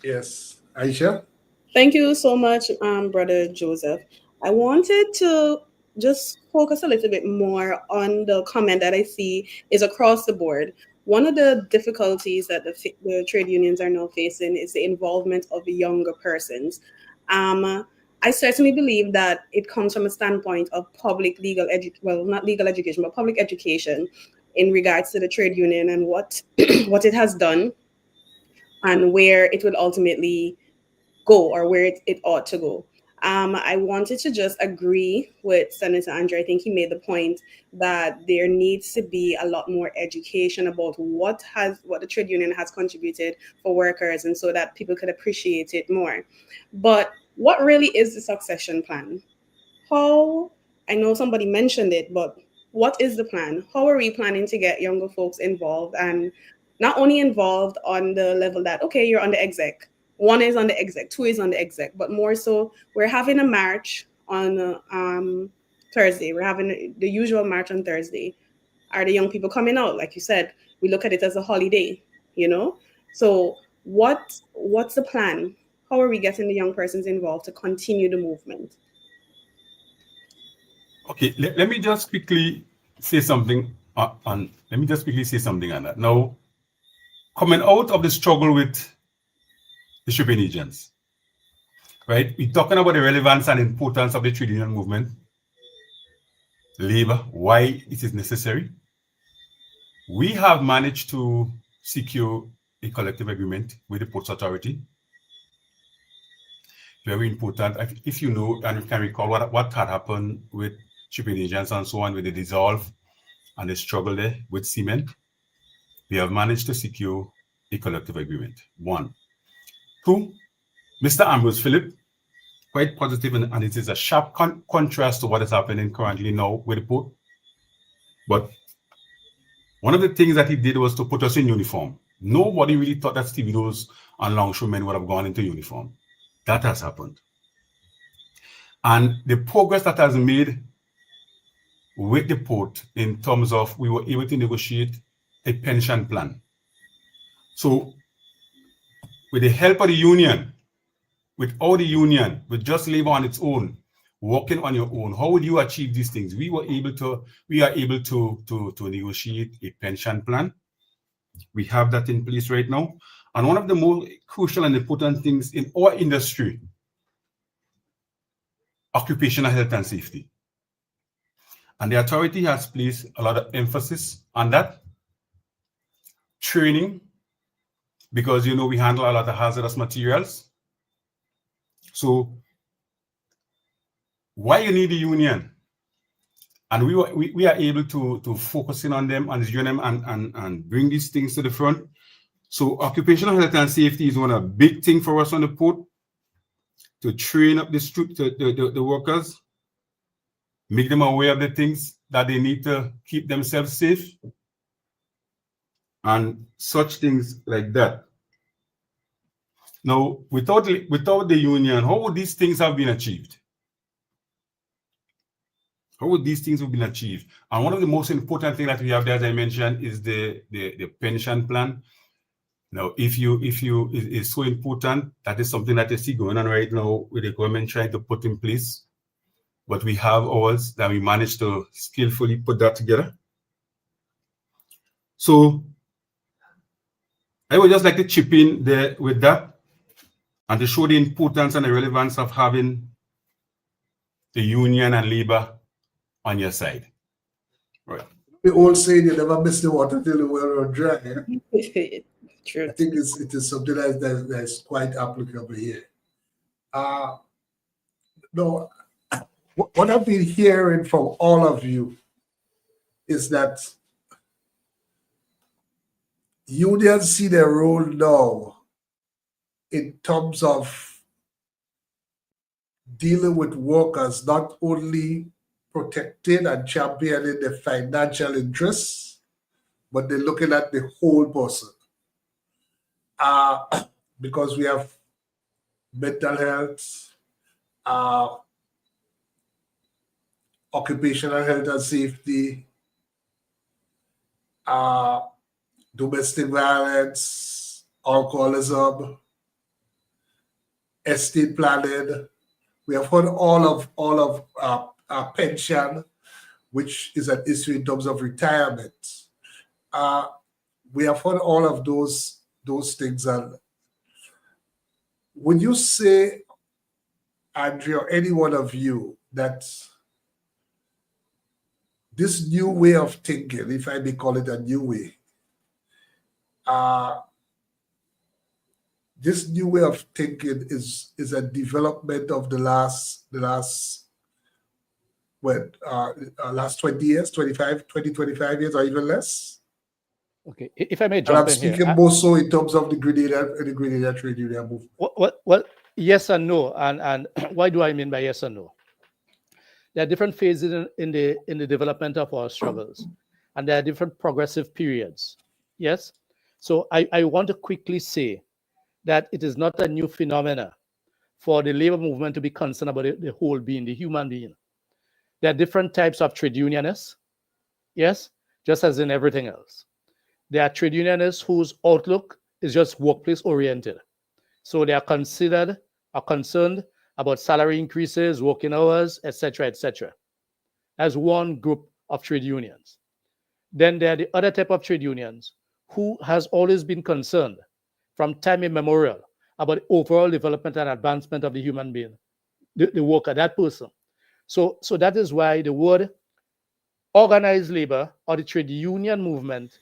Yes, Aisha. Thank you so much, Brother Joseph. I wanted to just focus a little bit more on the comment that I see is across the board. One of the difficulties that the trade unions are now facing is the involvement of younger persons. I certainly believe that it comes from a standpoint of public legal not legal education, but public education in regards to the trade union and what what it has done and where it will ultimately go or where it ought to go. I wanted to just agree with Senator Andre. I think he made the point that there needs to be a lot more education about what the trade union has contributed for workers, and so that people could appreciate it more. But what really is the succession plan? How, I know somebody mentioned it, but what is the plan? How are we planning to get younger folks involved, and not only involved on the level that, okay, you're on the exec, one is on the exec, two is on the exec, but more so we're having a march on Thursday. We're having the usual march on Thursday. Are the young people coming out? Like you said, we look at it as a holiday, So what's the plan? How are we getting the young persons involved to continue the movement? Okay, let me just quickly say something on that. Now, coming out of the struggle with the shipping agents, right? We're talking about the relevance and importance of the trade union movement, labor, why it is necessary. We have managed to secure a collective agreement with the Ports Authority. Very important. If you know and you can recall what had happened with shipping agents and so on, with the dissolve and the struggle there with Seamen, we have managed to secure a collective agreement. One. Two, Mr. Ambrose Phillip, quite positive, and it is a sharp contrast to what is happening currently now with the port. But one of the things that he did was to put us in uniform. Nobody really thought that stevedots and longshoremen would have gone into uniform. That has happened. And the progress that has made with the port in terms of we were able to negotiate a pension plan. So with the help of the union, without the union, with just labor on its own, working on your own, how would you achieve these things? We are able to negotiate a pension plan. We have that in place right now. And one of the most crucial and important things in our industry, occupational health and safety. And the authority has placed a lot of emphasis on that. Training, because we handle a lot of hazardous materials. So why you need a union? And we are able to focus in on them and join them and bring these things to the front. So occupational health and safety is one of the big things for us on the port, to train up the workers, make them aware of the things that they need to keep themselves safe, and such things like that. Now, without the union, how would these things have been achieved? How would these things have been achieved? And one of the most important things that we have there, as I mentioned, is the pension plan. Now, it's so important. That is something that you see going on right now with the government trying to put in place. But we have ours that we managed to skillfully put that together. So I would just like to chip in there with that and to show the importance and the relevance of having the union and labor on your side. Right. The old saying, you never miss the water till the well run dry. True. I think it is something that's quite applicable here. No, what I've been hearing from all of you is that unions see their role now in terms of dealing with workers, not only protecting and championing their financial interests, but they're looking at the whole person. Because we have mental health, occupational health and safety, domestic violence, alcoholism, estate planning. We have heard all of our pension, which is an issue in terms of retirement. We have heard all of those things. And would you say, Andrea, or any one of you, that this new way of thinking, if I may call it a new way, this new way of thinking is a development of the last 20 years, 25 years, or even less? Okay, if I may And jump I'm in here. speaking more so in terms of the Grenada trade union movement. Well, yes and no. And why do I mean by yes and no? There are different phases in the development of our struggles, and there are different progressive periods. Yes? So I want to quickly say that it is not a new phenomena for the labor movement to be concerned about the whole being, the human being. There are different types of trade unionists, yes, just as in everything else. There are trade unionists whose outlook is just workplace oriented. So they are concerned about salary increases, working hours, etc., etc. As one group of trade unions. Then there are the other type of trade unions who has always been concerned from time immemorial about the overall development and advancement of the human being, the worker, that person. So that is why the word organized labor or the trade union movement,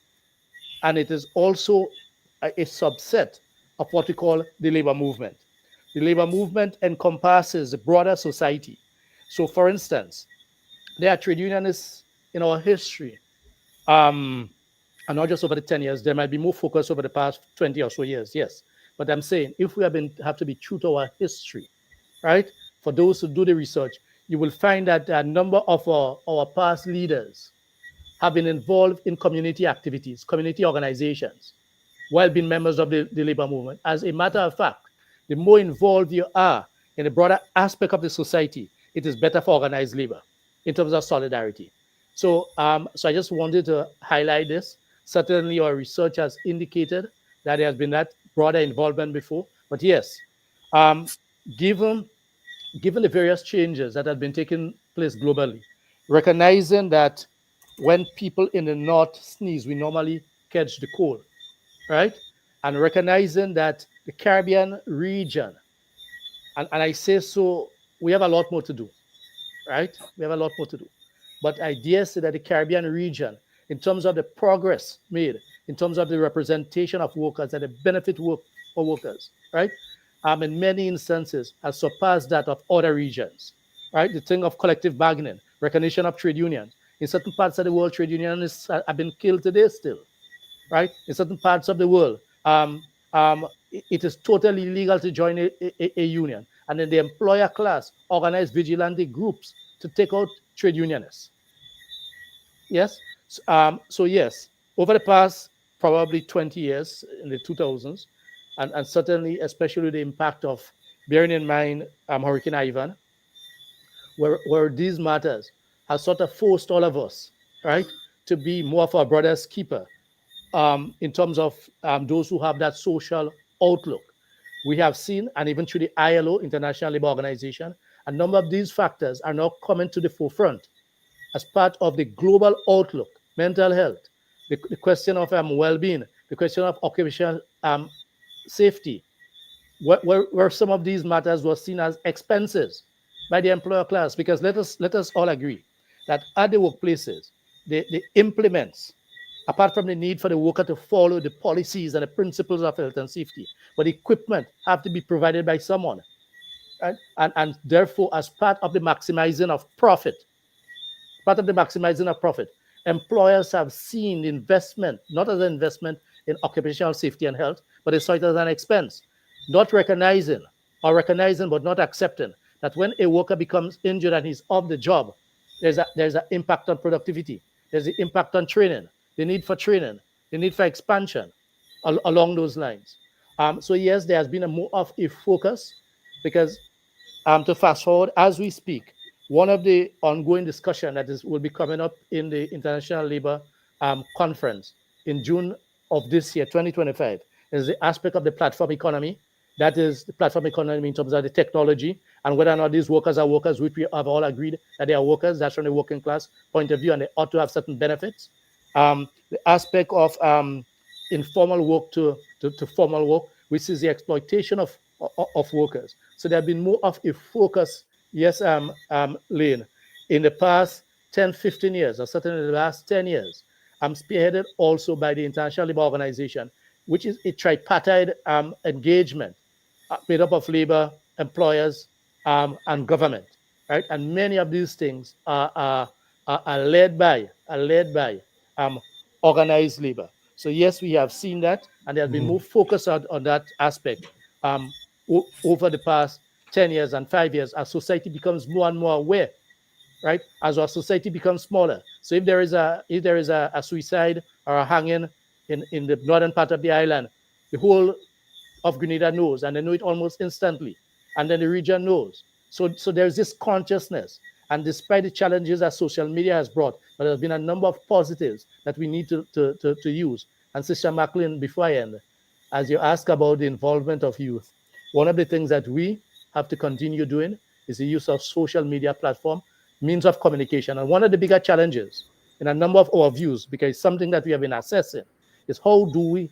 and it is also a subset of what we call the labor movement. The labor movement encompasses the broader society. So for instance, there are trade unionists in our history, and not just over the 10 years, there might be more focus over the past 20 or so years, yes. But I'm saying if we have to be true to our history, right? For those who do the research, you will find that a number of our past leaders have been involved in community activities, community organizations, while being members of the labor movement. As a matter of fact, the more involved you are in a broader aspect of the society, it is better for organized labor in terms of solidarity. So I just wanted to highlight this. Certainly our research has indicated that there has been that broader involvement before. But yes, given given the various changes that had been taking place globally, recognizing that when people in the north sneeze, we normally catch the cold, right? And recognizing that the Caribbean region, and I say so, we have a lot more to do, right? We have a lot more to do. But I dare say that the Caribbean region, in terms of the progress made, in terms of the representation of workers and the benefit work for workers, right? In many instances, has surpassed that of other regions, right? The thing of collective bargaining, recognition of trade unions. In certain parts of the world, trade unions have been killed today still, right? In certain parts of the world, it is totally illegal to join a union. And then the employer class organize vigilante groups to take out trade unionists. Yes. So yes, over the past probably 20 years in the 2000s, and certainly especially the impact of bearing in mind Hurricane Ivan, where these matters have sort of forced all of us, right, to be more of our brother's keeper in terms of those who have that social outlook. We have seen, and even through the ILO, International Labour Organization, a number of these factors are now coming to the forefront as part of the global outlook, mental health, the question of well-being, the question of occupational safety, where some of these matters were seen as expenses by the employer class. Because let us all agree that at the workplaces, the implements, apart from the need for the worker to follow the policies and the principles of health and safety, but equipment have to be provided by someone, right? And therefore, as part of the maximizing of profit, employers have seen investment, not as an investment in occupational safety and health, but they saw it as an expense, not recognizing but not accepting that when a worker becomes injured and he's off the job, there's an impact on productivity, there's the impact on training, the need for training, the need for expansion along those lines. So yes, there has been a more of a focus because to fast forward as we speak, one of the ongoing discussion that will be coming up in the International Labour Conference in June of this year, 2025, is the aspect of the platform economy. That is the platform economy in terms of the technology and whether or not these workers are workers, which we have all agreed that they are workers. That's from the working class point of view, and they ought to have certain benefits. The aspect of informal work to formal work, which is the exploitation of workers. So there have been more of a focus, yes, Layne, in the past 10, 15 years, or certainly in the last 10 years, spearheaded also by the International Labour Organization, which is a tripartite engagement made up of labor, employers, and government, right? And many of these things are led by organized labor. So yes, we have seen that, and there has been more focus on that aspect over the past 10 years and 5 years as society becomes more and more aware, right? As our society becomes smaller. So if there is a suicide or a hanging in the northern part of the island, the whole of Grenada knows, and they know it almost instantly. And then the region knows. So there's this consciousness. And despite the challenges that social media has brought, but there's been a number of positives that we need to use. And Sister Mclean, before I end, as you ask about the involvement of youth, one of the things that we have to continue doing is the use of social media platform, means of communication. And one of the bigger challenges in a number of our views, because it's something that we have been assessing, is how do we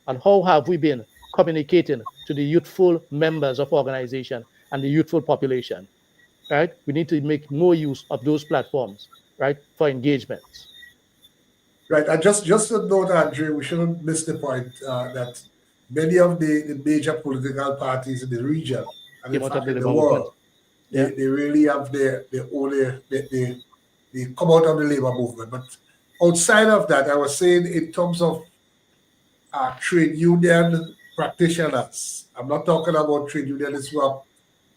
and how have we been communicating to the youthful members of organization and the youthful population, right? We need to make more use of those platforms, right, for engagements. Right, and just to note, Andrew, we shouldn't miss the point that many of the major political parties in the region and in fact in the world, they really have they come out of the labor movement. But outside of that, I was saying in terms of trade union practitioners, I'm not talking about trade unionists who are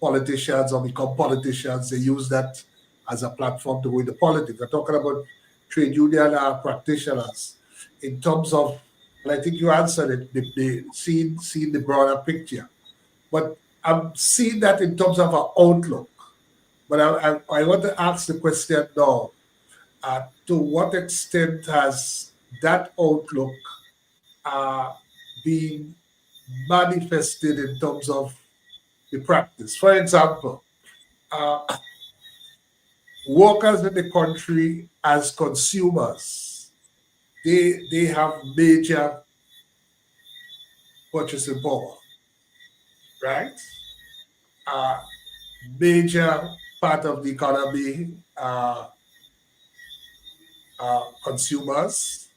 politicians or become politicians. They use that as a platform to go into politics. I'm talking about trade union practitioners in terms of, and I think you answered it, the seeing the broader picture. But I'm seeing that in terms of our outlook. But I want to ask the question now, to what extent has that outlook been manifested in terms of the practice? For example, workers in the country as consumers, they have major purchasing power, right? Major part of the economy consumers.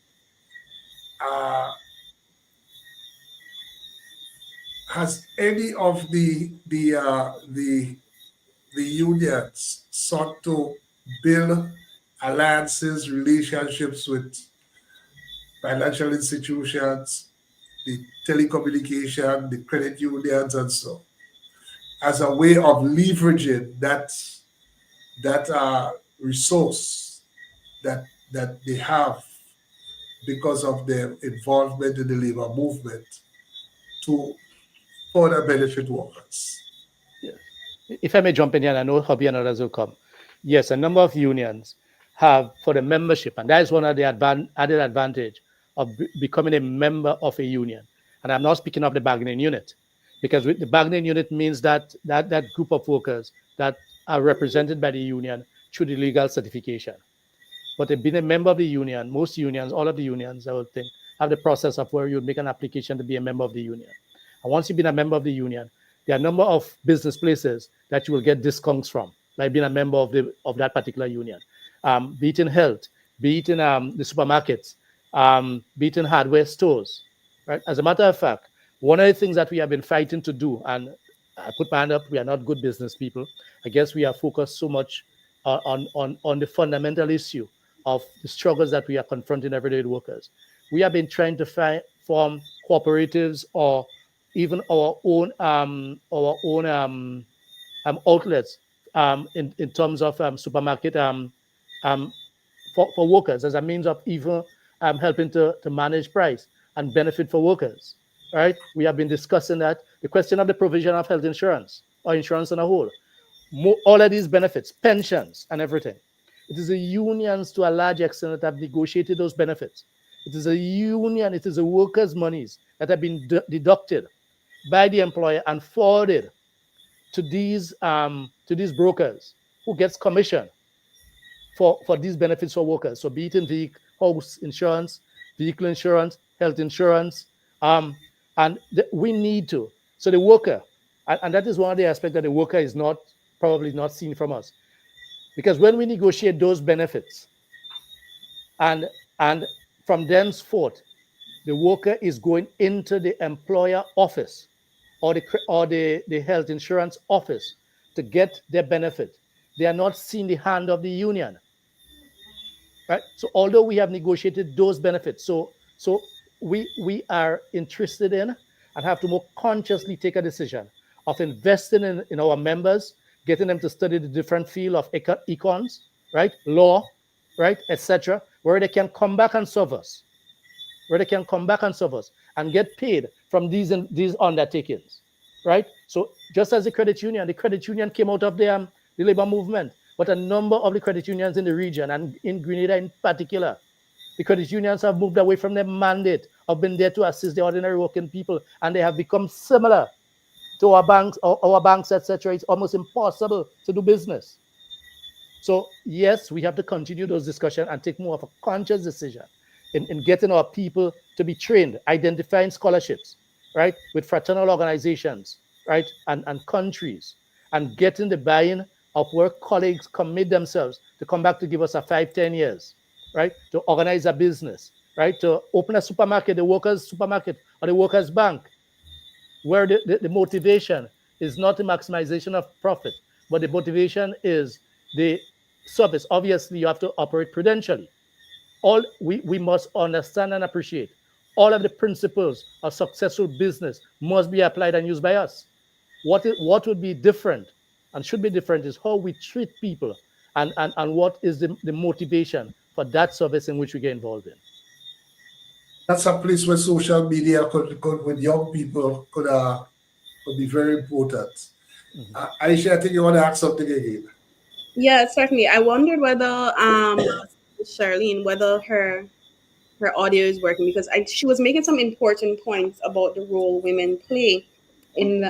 Has any of the unions sought to build alliances, relationships with financial institutions, the telecommunication, the credit unions, and so, as a way of leveraging that resource that they have because of their involvement in the labor movement to further benefit workers? If I may jump in here, and I know Hobby and others will come. Yes, a number of unions have for the membership, and that is one of the added advantage of becoming a member of a union. And I'm not speaking of the bargaining unit, because the bargaining unit means that group of workers that are represented by the union through the legal certification. But being a member of the union, most unions, all of the unions, I would think, have the process of where you make an application to be a member of the union. And once you've been a member of the union, there are a number of business places that you will get discounts from, like being a member of that particular union. Be it in health, be it in the supermarkets, be it in hardware stores. Right? As a matter of fact, one of the things that we have been fighting to do, and I put my hand up, we are not good business people. I guess we are focused so much on the fundamental issue of the struggles that we are confronting everyday workers. We have been trying to form cooperatives or even our own outlets in terms of supermarket for workers as a means of even helping to manage price and benefit for workers. Right? We have been discussing that, the question of the provision of health insurance or insurance on a whole. All of these benefits, pensions and everything. It is the unions to a large extent that have negotiated those benefits. It is a union, it is the workers' monies that have been deducted by the employer and forwarded to these brokers who gets commission for these benefits for workers. So be it in house insurance, vehicle insurance, health insurance, we need to. So the worker, and that is one of the aspects that the worker is probably not seen from us. Because when we negotiate those benefits, and from thenceforth, the worker is going into the employer office or the health insurance office to get their benefit. They are not seeing the hand of the union. Right? So although we have negotiated those benefits, so we are interested in and have to more consciously take a decision of investing in our members, getting them to study the different field of econs, right, law, right, etc., where they can come back and serve us, and get paid from these undertakings, right? So just as the credit union came out of the labor movement, but a number of the credit unions in the region and in Grenada in particular, the credit unions have moved away from their mandate of being there to assist the ordinary working people, and they have become similar to our banks, etc. It's almost impossible to do business. So yes, we have to continue those discussions and take more of a conscious decision in getting our people to be trained, identifying scholarships, right, with fraternal organizations, right, and countries, and getting the buy-in of where colleagues commit themselves to come back to give us a 5-10 years, right, to organize a business, right, to open a supermarket, the workers' supermarket or the workers' bank, where the motivation is not the maximization of profit, but the motivation is the service. Obviously, you have to operate prudentially. We must understand and appreciate all of the principles of successful business must be applied and used by us. What would be different and should be different is how we treat people and what is the motivation for that service in which we get involved in. That's a place where social media could with young people could be very important. Aisha, I think you want to ask something again. Yeah, certainly. I wondered whether Shirlene, whether her audio is working, because she was making some important points about the role women play in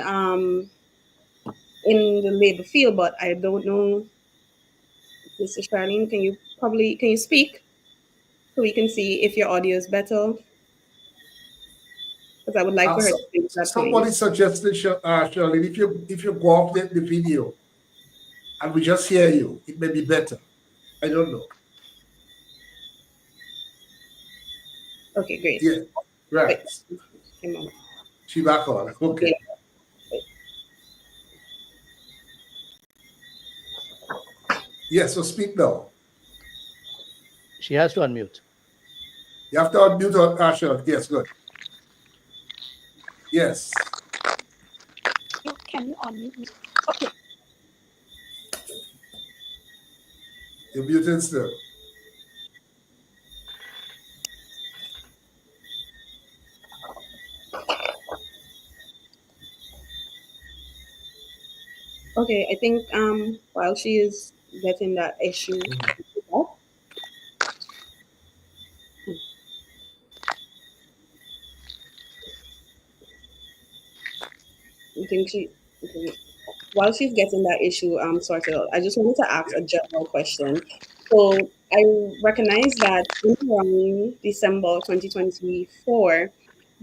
in the labor field, but I don't know. Mr. Shirlene, can you speak so we can see if your audio is better? Because I would like for her to make that Somebody point. suggested, Shirley, if you go off the video and we just hear you, it may be better. I don't know. Okay, great. Yeah, right. Wait, She back on. Okay. Yeah. Yes, so speak now. She has to unmute. You have to unmute Aisha. Yes, good. Yes. Can you unmute me? Okay. You're muted still. Okay, I think while she is getting that issue, I think while she's getting that issue sorted out, I just wanted to ask a general question. So I recognize that in around December 2024,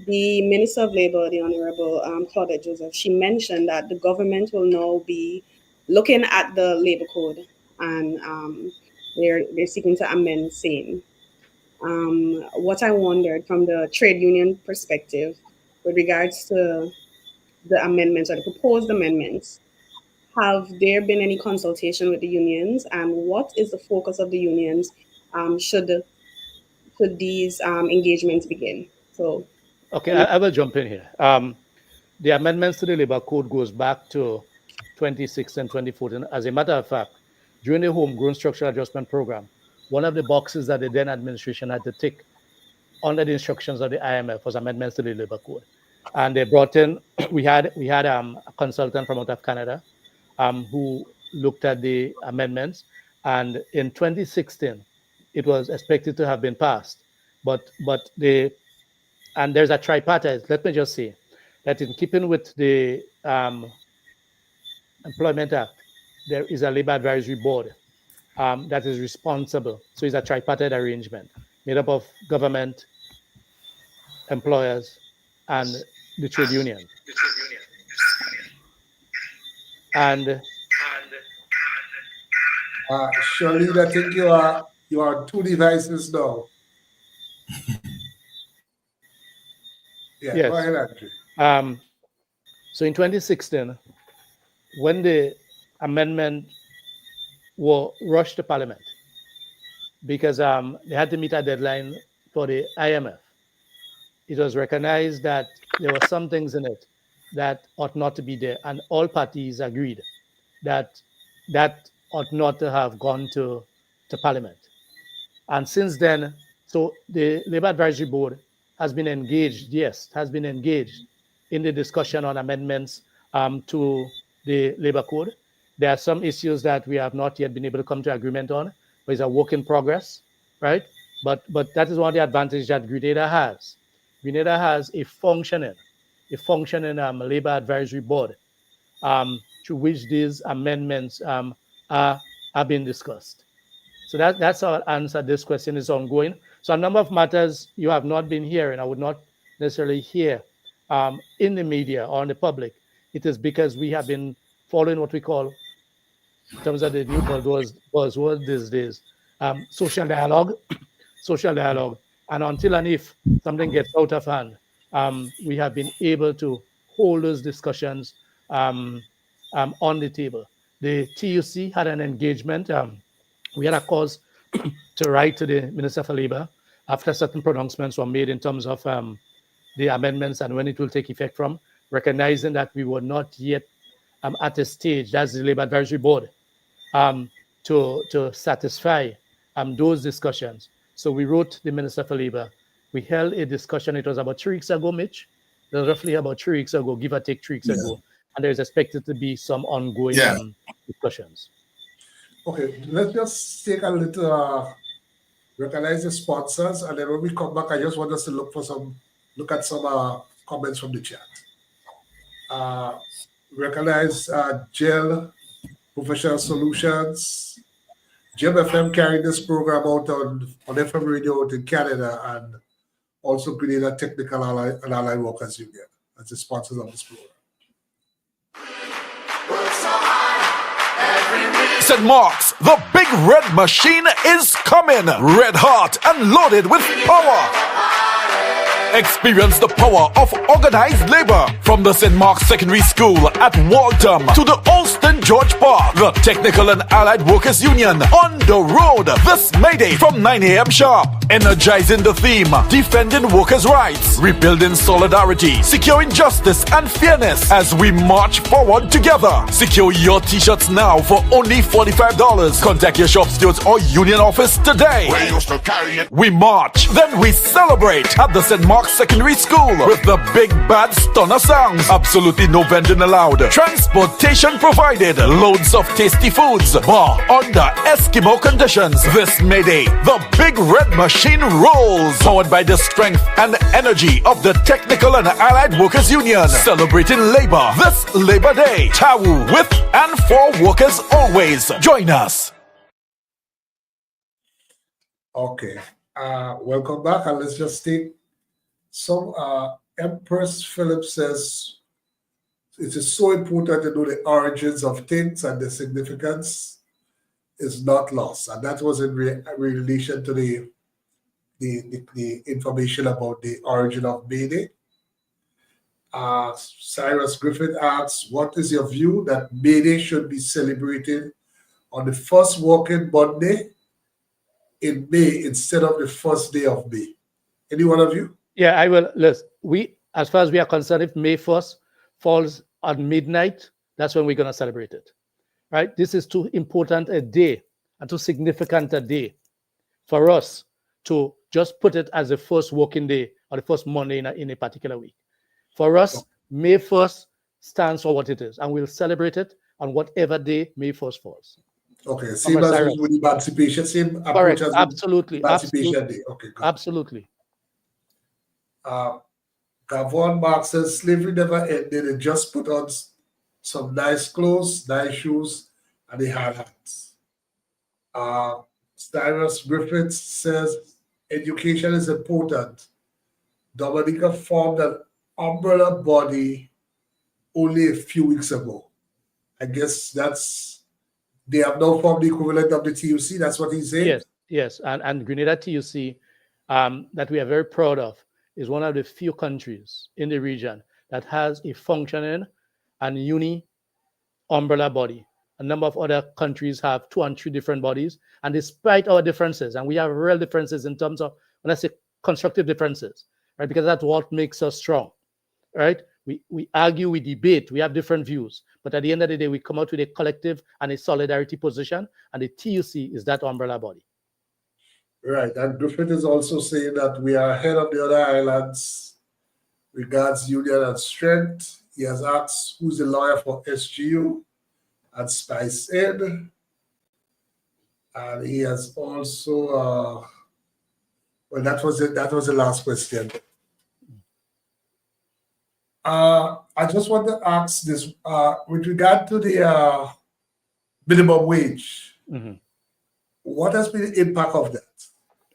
the Minister of Labour, the Honourable Claudette Joseph, she mentioned that the government will now be looking at the Labour Code and they're seeking to amend same. What I wondered from the trade union perspective with regards to the amendments or the proposed amendments, have there been any consultation with the unions, and what is the focus of the unions should these engagements begin? So, okay, I will jump in here. The amendments to the labor code goes back to 2016 and 2014. As a matter of fact, during the homegrown structural adjustment program, one of the boxes that the then administration had to tick under the instructions of the IMF was amendments to the labor code. And they brought in, we had a consultant from out of Canada who looked at the amendments. And in 2016, it was expected to have been passed. And there's a tripartite, let me just say, that in keeping with the Employment Act, there is a labor advisory board that is responsible. So it's a tripartite arrangement made up of government, employers, and the trade union. And Shirley, I think you are on two devices now. Yeah, yes. Go ahead, Andrew. So in 2016, when the amendment were rushed to Parliament, because they had to meet a deadline for the IMF, it was recognized that there were some things in it that ought not to be there, and all parties agreed that that ought not to have gone to Parliament. And since then, so the Labour Advisory Board has been engaged, in the discussion on amendments to the Labour Code. There are some issues that we have not yet been able to come to agreement on, but it's a work in progress, right? But that is one of the advantages that Grenada has. Grenada has a functioning Labour Advisory Board through which these amendments are being discussed. So that's our answer. This question is ongoing. So a number of matters you have not been hearing, I would not necessarily hear in the media or in the public. It is because we have been following what we call, in terms of the new buzzword these days, social dialogue. And until and if something gets out of hand, we have been able to hold those discussions on the table. The TUC had an engagement. We had a cause to write to the Minister for Labour after certain pronouncements were made in terms of the amendments and when it will take effect from, recognizing that we were not yet at a stage, that's the Labour Advisory Board, to satisfy those discussions. So we wrote the Minister for Labour. We held a discussion, it was about 3 weeks ago, Mitch. It was roughly about 3 weeks ago, give or take 3 weeks ago. And there's expected to be some ongoing discussions. Okay, let's just take a little, recognize the sponsors, and then when we come back, I just want us to look at some comments from the chat. recognize GEL Professional Solutions. GEM FM carried this program out on FM radio out in Canada, and also Grenada Technical and Allied Workers Union as the sponsors of this program. St. Mark's, the big red machine is coming, red hot and loaded with power. Experience the power of organized labor from the St. Mark's Secondary School at Waltham to the Alston George Park. The Technical and Allied Workers Union on the road this May Day from 9 a.m. sharp. Energizing the theme, defending workers' rights, rebuilding solidarity, securing justice and fairness as we march forward together. Secure your t-shirts now for only $45. Contact your shop stewards or union office today. We march, then we celebrate at the St. Mark's Secondary School with the big bad stunner sounds. Absolutely no vending allowed. Transportation provided. Loads of tasty foods. Bar under Eskimo conditions. This May Day, the big red machine rolls. Powered by the strength and energy of the Technical and Allied Workers Union. Celebrating labor this Labor Day. Tawu with and for workers always. Join us. Okay. Welcome back, and let's just take some. Empress Philip says it is so important to know the origins of things, and the significance is not lost. And that was in relation to the information about the origin of May Day. Cyrus Griffith asks, what is your view that May Day should be celebrated on the first working Monday in May instead of the first day of May? Any one of you? Yeah, I will. Listen, as far as we are concerned, if May 1st falls at midnight, that's when we're going to celebrate it, right? This is too important a day and too significant a day for us to just put it as the first working day or the first Monday in a particular week. For us, May 1st stands for what it is, and we'll celebrate it on whatever day May 1st falls. Okay, same as with emancipation, same approach as absolutely, emancipation absolutely. day. Okay, good. Absolutely. Gavon Mark says slavery never ended. They just put on some nice clothes, nice shoes, and they had hats. Cyrus Griffiths says education is important. Dominica formed an umbrella body only a few weeks ago. I guess they have now formed the equivalent of the TUC. That's what he's saying. Yes, and Grenada TUC that we are very proud of is one of the few countries in the region that has a functioning and uni umbrella body. A number of other countries have 2 and 3 different bodies, and despite our differences, and we have real differences in terms of, when I say constructive differences, right? Because that's what makes us strong, right? We argue, we debate, we have different views, but at the end of the day, we come out with a collective and a solidarity position, and the TUC is that umbrella body. Right, and Griffith is also saying that we are ahead of the other islands regards union and strength. He has asked who's the lawyer for SGU and Spice Ed. And he has also, well, that was the last question. I just want to ask this, with regard to the minimum wage, what has been the impact of that?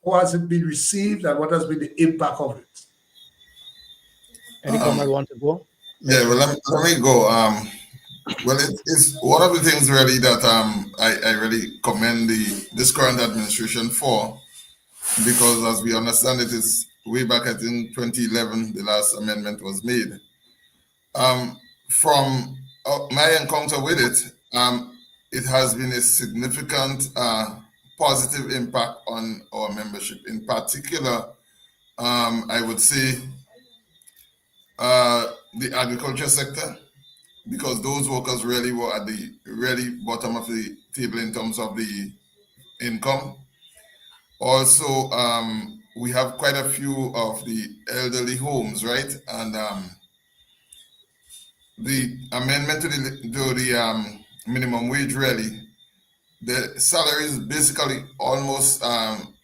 How has it been received, and what has been the impact of it? Any comment want to go? Yeah, well, let me go. Well, it's one of the things really that I really commend this current administration for, because as we understand it, is way back I think 2011 the last amendment was made. From my encounter with it, it has been a significant positive impact on our membership. In particular, I would say the agriculture sector, because those workers really were at the really bottom of the table in terms of the income. Also, we have quite a few of the elderly homes, right? And the amendment to the minimum wage, really, the salaries basically almost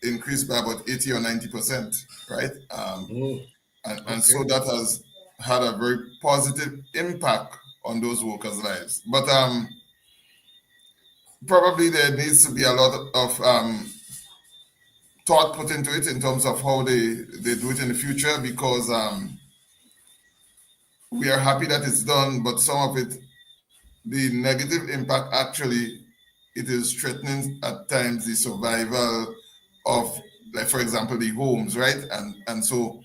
increased by about 80 or 90%, right? And so that has had a very positive impact on those workers' lives. But probably there needs to be a lot of thought put into it in terms of how they do it in the future, because we are happy that it's done, but some of it, the negative impact, actually, it is threatening at times the survival of, like, for example, the homes, right? And so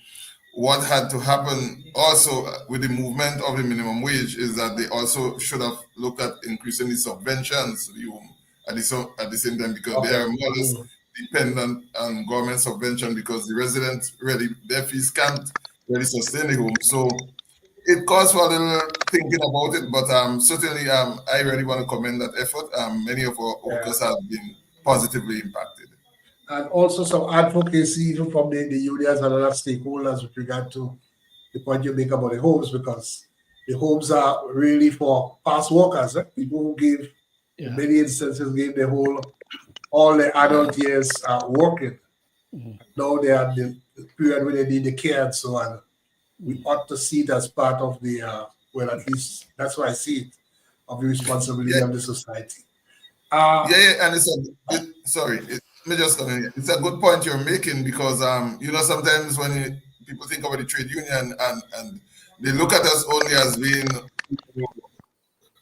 what had to happen also with the movement of the minimum wage is that they also should have looked at increasing the subventions to the home at the same time, because they are more or less dependent on government subvention, because the residents really, their fees can't really sustain the home. So it calls for a little thinking about it, but certainly I really want to commend that effort. Many of our workers have been positively impacted. And also some advocacy even from the unions and other stakeholders with regard to the point you make about the homes, because the homes are really for past workers, people who gave, in many instances, gave all their adult years working. Now they are the period when they need the care and so on. We ought to see it as part of the, well, at least that's why I see it, of the responsibility of the society. And let me just come in here. It's a good point you're making, because sometimes when people think about the trade union and they look at us only as being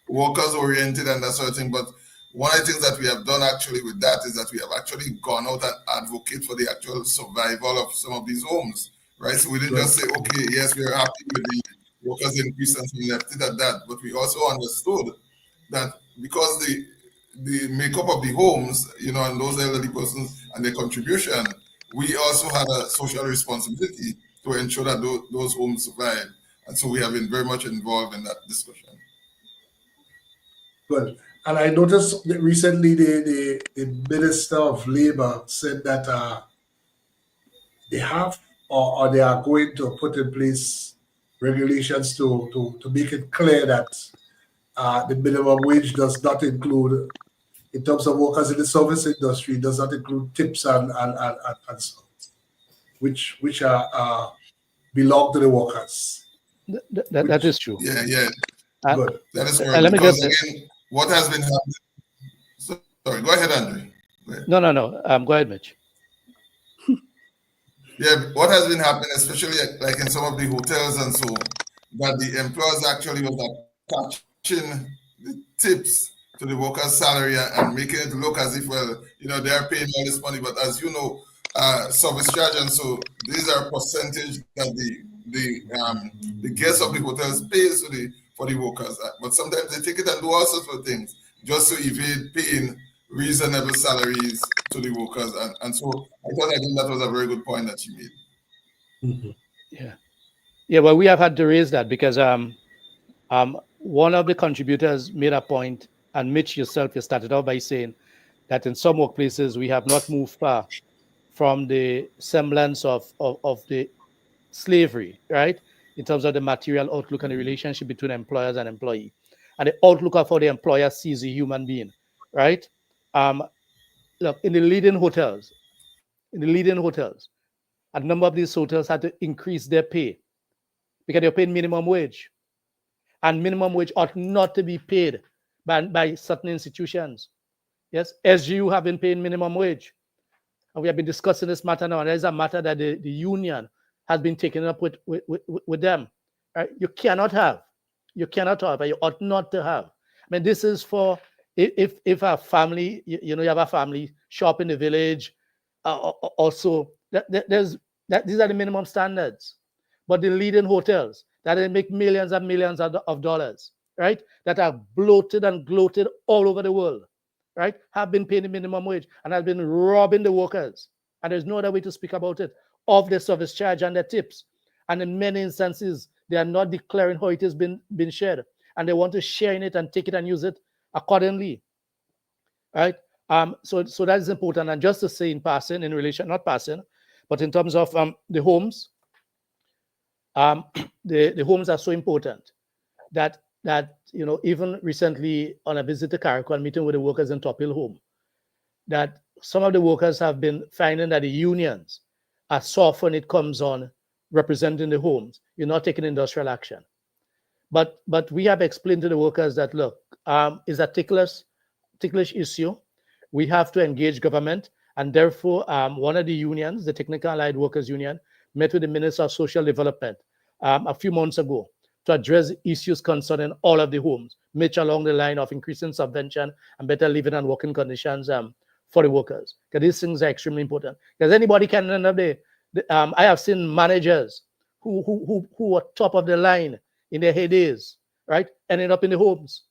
workers oriented and that sort of thing, but one of the things that we have done actually with that is that we have actually gone out and advocate for the actual survival of some of these homes, right? So we didn't just say, okay, yes, we're happy with the workers increase and we left it at that, but we also understood that because the makeup of the homes, and those elderly persons and their contribution, we also had a social responsibility to ensure that those homes survive. And so we have been very much involved in that discussion. Good. And I noticed that recently the Minister of Labor said that they have or they are going to put in place regulations to make it clear that the minimum wage does not include, in terms of workers in the service industry, does not include tips and so, which belong to the workers. That is true. Yeah. Good. That is correct. Let me Because just again, what has been happening? Sorry, go ahead, Andre. No. Go ahead, Mitch. Yeah, what has been happening, especially like in some of the hotels and so, that the employers actually was attaching the tips to the workers' salary and making it look as if, well, they are paying all this money, but as you know, service charge, and so these are percentage that the guests of the hotels pays for the workers. But sometimes they take it and do all sorts of things just to evade paying reasonable salaries to the workers. And so I think that was a very good point that you made. Mm-hmm. Yeah, well, we have had to raise that because one of the contributors made a point, and Mitch, yourself, you started off by saying that in some workplaces we have not moved far from the semblance of the slavery, right? In terms of the material outlook and the relationship between employers and employee, and the outlook of how the employer sees a human being, right? Look, in the leading hotels, a number of these hotels had to increase their pay because they're paying minimum wage. And minimum wage ought not to be paid by certain institutions. Yes, SGU have been paying minimum wage. And we have been discussing this matter now. And there's a matter that the union has been taking up with them. Right? You cannot have, and you ought not to have. I mean, this is for if a family, you have a family shop in the village, also, these are the minimum standards. But the leading hotels that they make millions and millions of dollars, right, that are bloated and gloated all over the world, right, have been paying the minimum wage and have been robbing the workers. And there's no other way to speak about it, of their service charge and their tips. And in many instances, they are not declaring how it has been shared. And they want to share in it and take it and use it accordingly, right? So that is important. And just to say in passing, in relation, not passing, but in terms of the homes, the homes are so important that even recently on a visit to Carriacou, meeting with the workers in Top Hill Home, that some of the workers have been finding that the unions are soft when it comes on representing the homes. You're not taking industrial action. But we have explained to the workers that, look, is a ticklish issue. We have to engage government, and therefore one of the unions, the Technical Allied Workers Union, met with the Minister of Social Development a few months ago to address issues concerning all of the homes, much along the line of increasing subvention and better living and working conditions for the workers. Because these things are extremely important. Because anybody can end up there. I have seen managers who were top of the line in their heydays, right, ended up in the homes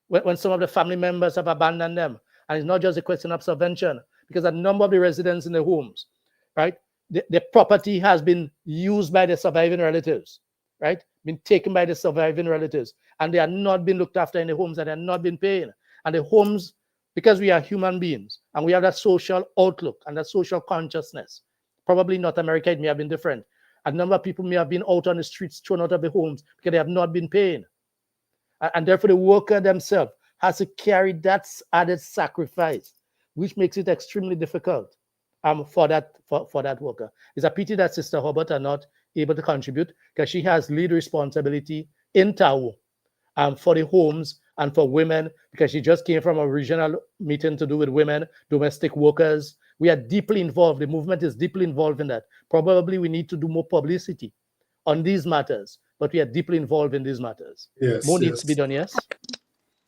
when some of the family members have abandoned them. And it's not just a question of subvention, because a number of the residents in the homes, right, the property has been used by the surviving relatives, right, been taken by the surviving relatives, and they are not being looked after in the homes, and they are not being paying. And the homes, because we are human beings and we have that social outlook and that social consciousness, probably North America, it may have been different. A number of people may have been out on the streets, thrown out of the homes because they have not been paying. And therefore the worker themselves has to carry that added sacrifice, which makes it extremely difficult for that worker. It's a pity that Sister Herbert are not able to contribute, because she has lead responsibility in Tau for the homes and for women, because she just came from a regional meeting to do with women, domestic workers. We are deeply involved. The movement is deeply involved in that. Probably we need to do more publicity on these matters, but we are deeply involved in these matters. Yes, More needs to be done, yes?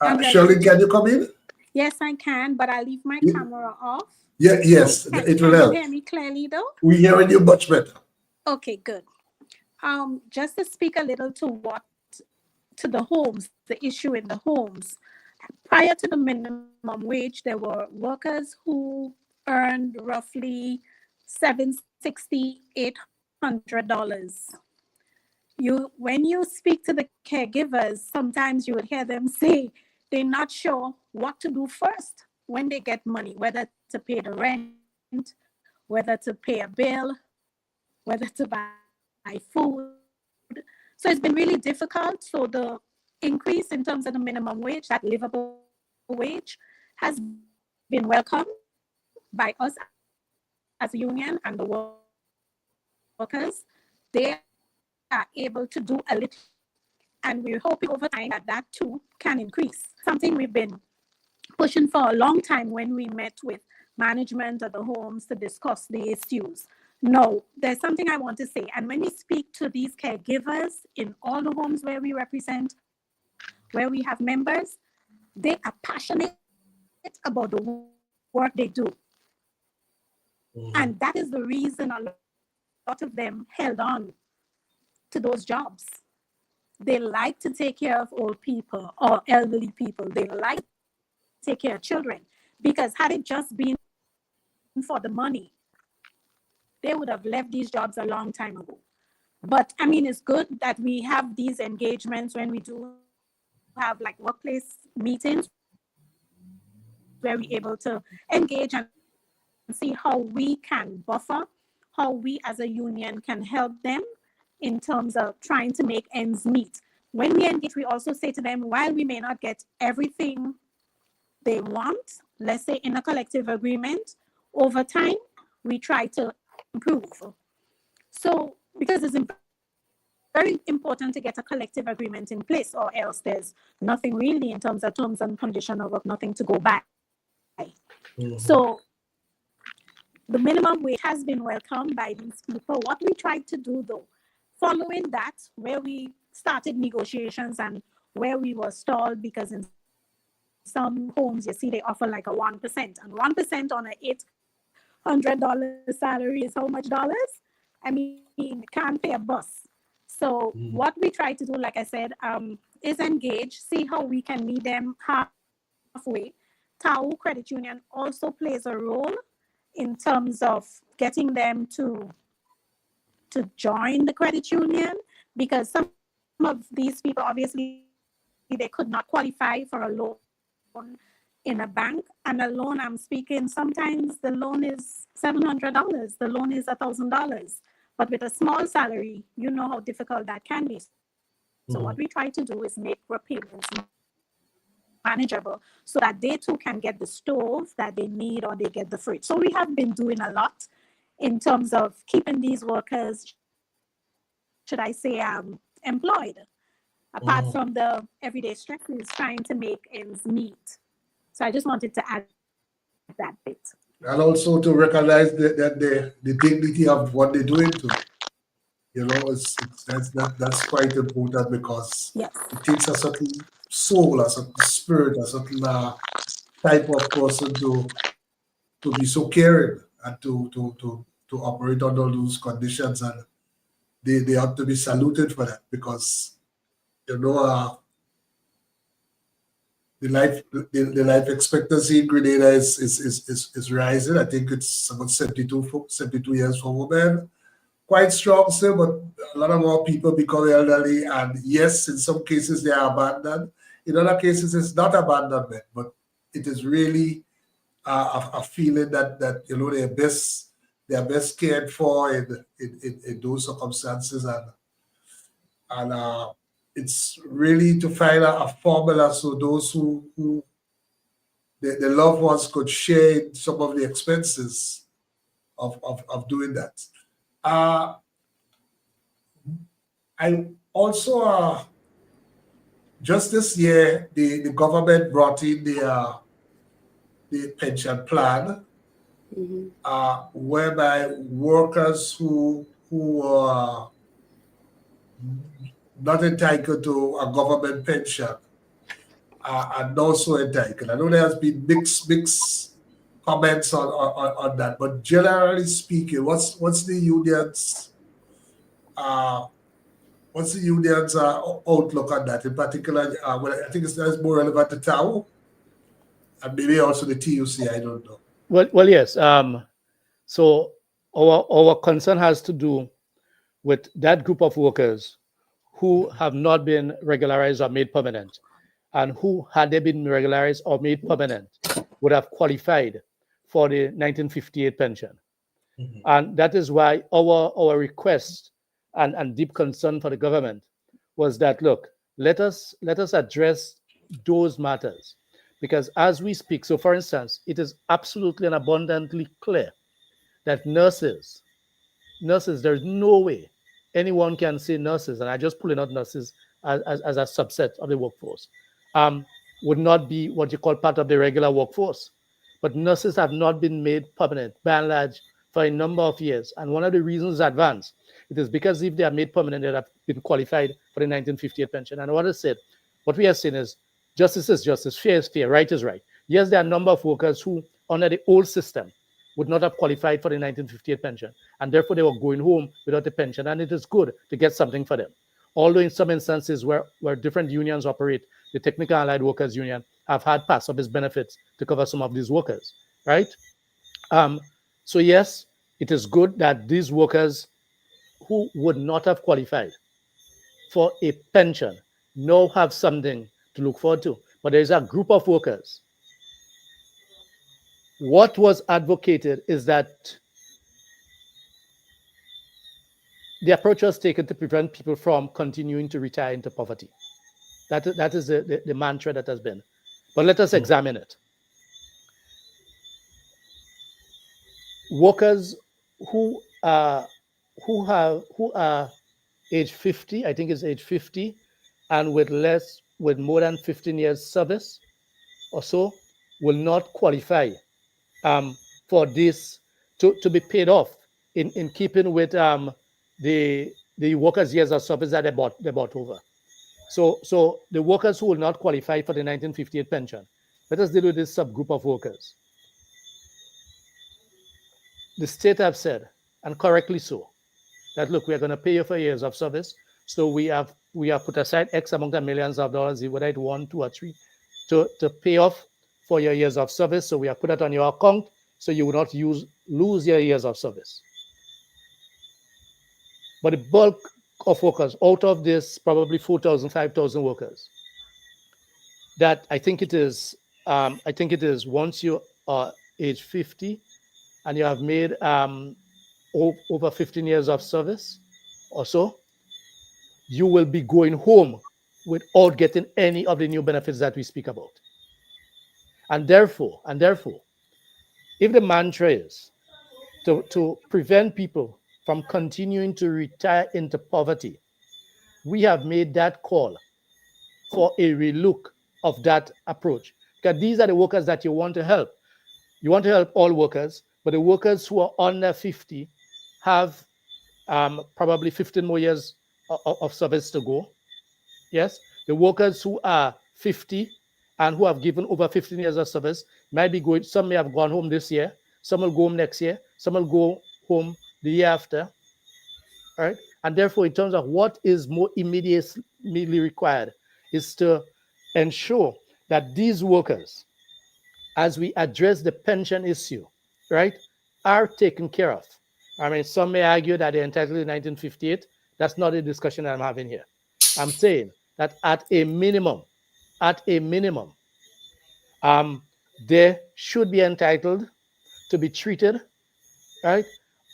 Shirlene, can you come in? Yes, I can, but I'll leave my camera off. Yeah, yes, it will Can help. you hear me clearly though? We're hearing you much better. Okay, good. Just to speak a little to the homes, the issue in the homes. Prior to the minimum wage, there were workers who earned roughly $760, $800. When you speak to the caregivers, sometimes you would hear them say they're not sure what to do first when they get money, whether to pay the rent, whether to pay a bill, whether to buy food. So it's been really difficult. So the increase in terms of the minimum wage, that livable wage, has been welcomed by us as a union and the workers. They are able to do a little, and we're hoping over time that too can increase. Something we've been pushing for a long time when we met with management of the homes to discuss the issues. No, there's something I want to say. And when we speak to these caregivers in all the homes where we represent, where we have members, they are passionate about the work they do. And that is the reason a lot of them held on to those jobs. They like to take care of old people or elderly people. They like to take care of children, because had it just been for the money, they would have left these jobs a long time ago. But I mean, it's good that we have these engagements when we do have like workplace meetings where we're able to engage and see how we can buffer, how we as a union can help them in terms of trying to make ends meet. When we engage, we also say to them, while we may not get everything they want, let's say in a collective agreement, over time, we try to improve. So, because it's very important to get a collective agreement in place, or else there's nothing really in terms of terms and conditions of work, nothing to go by. So, the minimum wage has been welcomed by these people. What we tried to do, though, following that, where we started negotiations and where we were stalled, because in some homes, you see, they offer like a 1%, and 1% on a $800 salary is how much dollars? I mean, you can't pay a bus. So what we try to do, like I said, is engage, see how we can meet them halfway. Tau Credit Union also plays a role in terms of getting them to join the credit union, because some of these people, obviously, they could not qualify for a loan in a bank. And a loan, I'm speaking, sometimes the loan is $700, the loan is $1,000. But with a small salary, you know how difficult that can be. So what we try to do is make repayments manageable so that they too can get the stove that they need, or they get the fridge. So we have been doing a lot in terms of keeping these workers, should I say, employed. apart from the everyday stresses trying to make ends meet. So I just wanted to add that bit. And also to recognize the dignity of what they're doing too. You know, that's quite important because Yes. it takes a certain soul, a certain spirit, a certain type of person to be so caring and to operate under those conditions, and they have to be saluted for that because you know the life expectancy in Grenada is rising. I think it's about 72 years for women. Quite strong still, but a lot of more people become elderly, and yes, in some cases they are abandoned. In other cases, it's not abandonment, but it is really a feeling that you know they are best cared for in those circumstances, and it's really to find a formula so those who the loved ones could share some of the expenses of doing that. I also just this year the government brought in the pension plan, whereby workers who are not entitled to a government pension are also entitled. I know there has been mixed comments on that, but generally speaking, what's the union's outlook on that? In particular, well, I think that's more relevant to TAO and maybe also the TUC. I don't know. Well, yes. So our concern has to do with that group of workers who have not been regularized or made permanent, and who, had they been regularized or made permanent, would have qualified for the 1958 pension. And that is why our request and deep concern for the government was that, look, let us address those matters, because as we speak, so for instance, it is absolutely and abundantly clear that nurses, there's no way anyone can say nurses, and I just pulling out nurses as a subset of the workforce, would not be what you call part of the regular workforce. But nurses have not been made permanent by and large for a number of years. And one of the reasons advance, it is because if they are made permanent, they have been qualified for the 1958 pension. And what we are saying is justice is justice, fair is fair, right is right. Yes, there are a number of workers who, under the old system, would not have qualified for the 1958 pension, and therefore they were going home without a pension, and it is good to get something for them. Although in some instances where different unions operate, the Technical Allied Workers Union have had pass office benefits to cover some of these workers, right? So yes, it is good that these workers who would not have qualified for a pension now have something to look forward to. But there is a group of workers. What was advocated is that the approach was taken to prevent people from continuing to retire into poverty. That is the mantra that has been. But let us examine it. Workers who are age 50, I think it's age 50, and with more than 15 years service or so, will not qualify for this to be paid off in keeping with the workers' years of service that they bought over. So the workers who will not qualify for the 1958 pension, let us deal with this subgroup of workers. The state have said, and correctly so, that look, we are going to pay you for years of service. So we have put aside X amount of millions of dollars, whether it's 1, 2, or 3, to pay off for your years of service. So we have put it on your account, so you will not lose your years of service. But the bulk of workers, out of this probably 4,000, 5,000 workers, that I think it is once you are age 50 and you have made over 15 years of service or so, you will be going home without getting any of the new benefits that we speak about. And therefore, if the mantra is to prevent people from continuing to retire into poverty, we have made that call for a relook of that approach. Because these are the workers that you want to help. You want to help all workers, but the workers who are under 50 have probably 15 more years of service to go. Yes, the workers who are 50 and who have given over 15 years of service might be going, some may have gone home this year, some will go home next year, some will go home the year after. All right. And therefore, in terms of what is more immediately required, is to ensure that these workers, as we address the pension issue, right, are taken care of. I mean, some may argue that they're entitled to 1958. That's not a discussion that I'm having here. I'm saying that at a minimum, they should be entitled to be treated, right,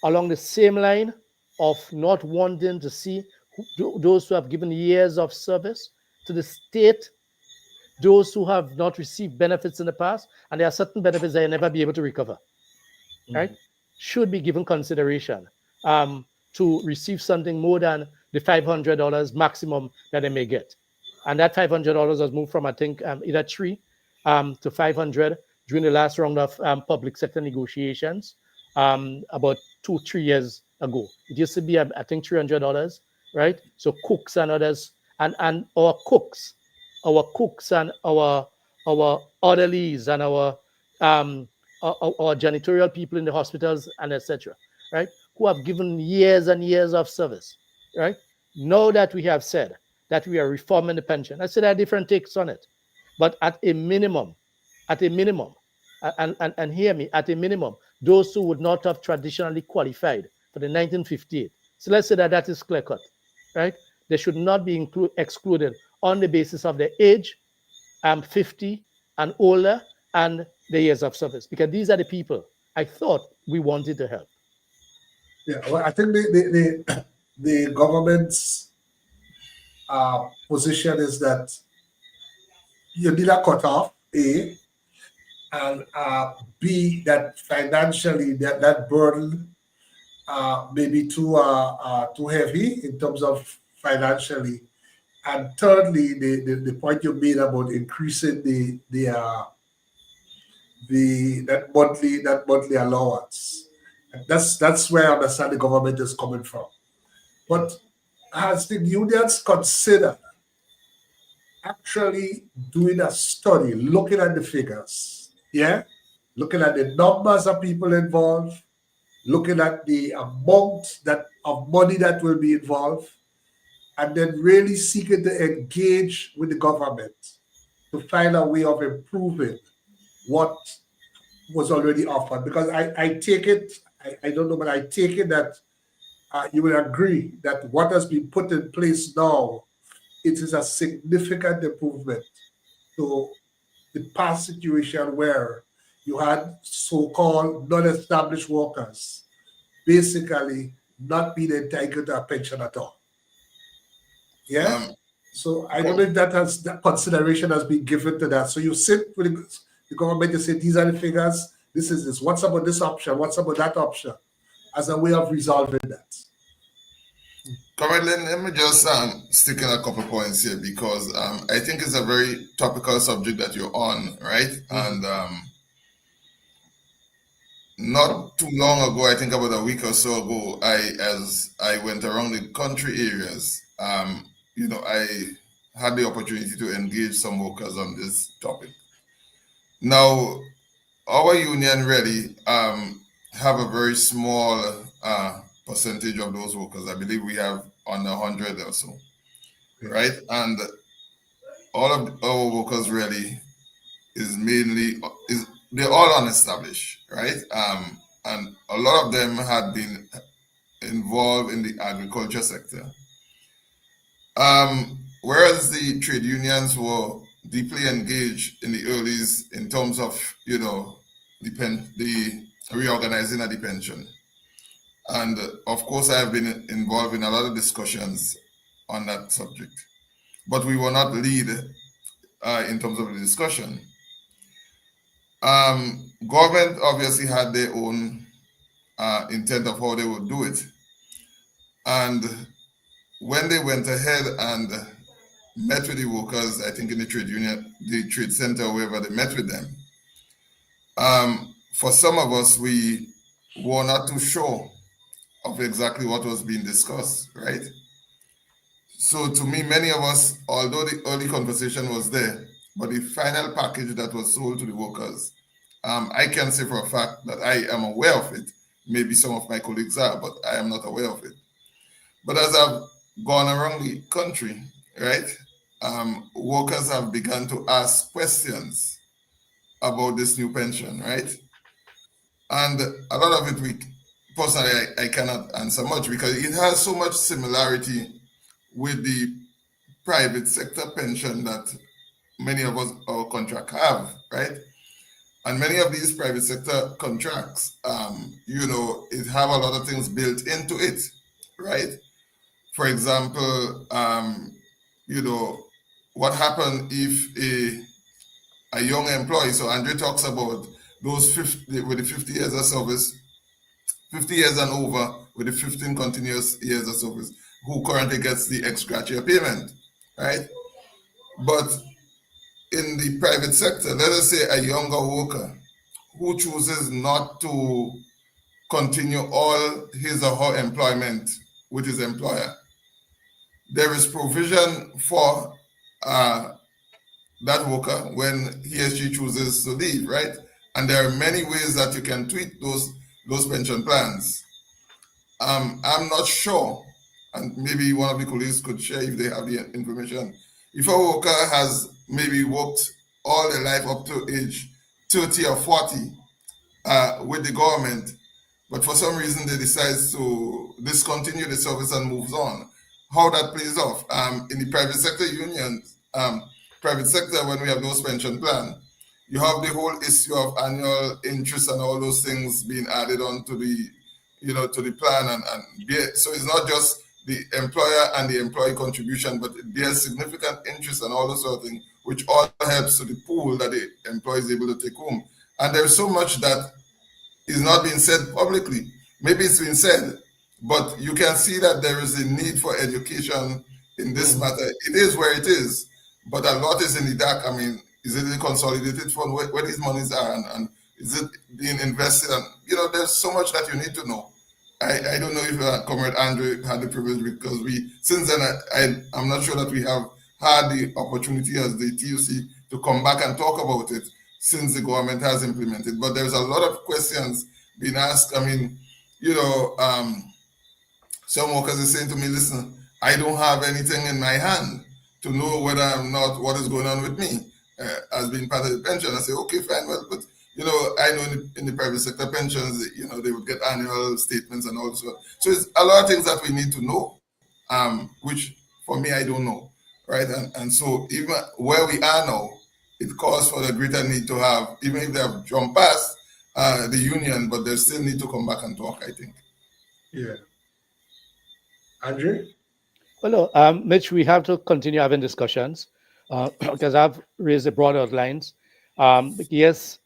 along the same line of not wanting to see those who have given years of service to the state, those who have not received benefits in the past, and there are certain benefits they will never be able to recover, right, should be given consideration to receive something more than the $500 maximum that they may get. And that $500 has moved from, I think, either 3 to 500 during the last round of public sector negotiations about 2-3 years ago. It used to be, I think, $300, right? So cooks and others, and our cooks and our orderlies and our janitorial people in the hospitals and etc., right, who have given years and years of service, right? Now that we have said that we are reforming the pension, I said there are different takes on it, but at a minimum, and hear me, at a minimum, those who would not have traditionally qualified for the 1958. So let's say that is clear cut, right? They should not be excluded on the basis of their age, 50 and older, and the years of service, because these are the people I thought we wanted to help. Yeah, well, I think the government's position is that you need a cutoff, A, and B, that financially that burden may be too heavy in terms of financially. And thirdly, the point you made about increasing that monthly allowance. That's where I understand the government is coming from. But has the unions considered actually doing a study, looking at the figures, looking at the numbers of people involved, looking at the amount of money that will be involved, and then really seeking to engage with the government to find a way of improving what was already offered? Because I take it, I don't know, but I take it that you will agree that what has been put in place now, it is a significant improvement to the past situation where you had so-called non-established workers basically not being entitled to a pension at all. Yeah. So I don't know if that consideration has been given to that. So you sit with the government, you say these are the figures, this is this. What's about this option? What's about that option? As a way of resolving that. Currently, let me just stick in a couple points here, because I think it's a very topical subject that you're on, right? And not too long ago, I think about a week or so ago, as I went around the country areas, I had the opportunity to engage some workers on this topic. Now, our union really have a very small percentage of those workers. I believe we have under 100 or so, right? And all of our workers really they're all unestablished, right? And a lot of them had been involved in the agriculture sector. Whereas the trade unions were deeply engaged in the earlies in terms of, the reorganizing of the pension. And of course, I have been involved in a lot of discussions on that subject, but we were not lead in terms of the discussion. Government obviously had their own intent of how they would do it. And when they went ahead and met with the workers, I think in the trade union, the trade center, wherever they met with them. For some of us, we were not too sure of exactly what was being discussed, right? So to me, many of us, although the early conversation was there, but the final package that was sold to the workers, I can say for a fact that I am aware of it. Maybe some of my colleagues are, but I am not aware of it. But as I've gone around the country, right, workers have begun to ask questions about this new pension, right? And a lot of it, personally, I cannot answer much because it has so much similarity with the private sector pension that many of us, our contract have, right? And many of these private sector contracts, it have a lot of things built into it, right? For example, what happened if a young employee, so Andre talks about those 50 with the 50 years of service, 50 years and over with the 15 continuous years of service, who currently gets the ex gratia payment, right? But in the private sector, let us say a younger worker who chooses not to continue all his or her employment with his employer, there is provision for that worker when he or she chooses to leave, right? And there are many ways that you can tweak those pension plans. I'm not sure, and maybe one of the colleagues could share if they have the information. If a worker has maybe worked all their life up to age 30 or 40 with the government, but for some reason they decide to discontinue the service and moves on, how that plays off. In the private sector unions, private sector, when we have those pension plan, you have the whole issue of annual interest and all those things being added on to the to the plan, so it's not just the employer and the employee contribution, but there's significant interest and all those sort of things, which all helps to the pool that the employee is able to take home. And there's so much that is not being said publicly. Maybe it's been said, but you can see that there is a need for education in this matter. It is where it is, but a lot is in the dark. I mean, is it the consolidated fund where these monies are, and is it being invested? And there's so much that you need to know. I don't know if Comrade Andrew had the privilege, because since then I'm not sure that we have had the opportunity as the TUC to come back and talk about it since the government has implemented. But there's a lot of questions being asked. I mean, some workers are saying to me, listen, I don't have anything in my hand to know whether or not what is going on with me as being part of the pension. I say, okay, fine, well, but I know in the private sector pensions, they would get annual statements and all so. So it's a lot of things that we need to know, which for me, I don't know, right? And so even where we are now, it calls for the greater need to have, even if they have jumped past the union, but they still need to come back and talk, I think. Yeah. Andrew? Well, no, Mitch, we have to continue having discussions because I've raised the broad outlines. Yes,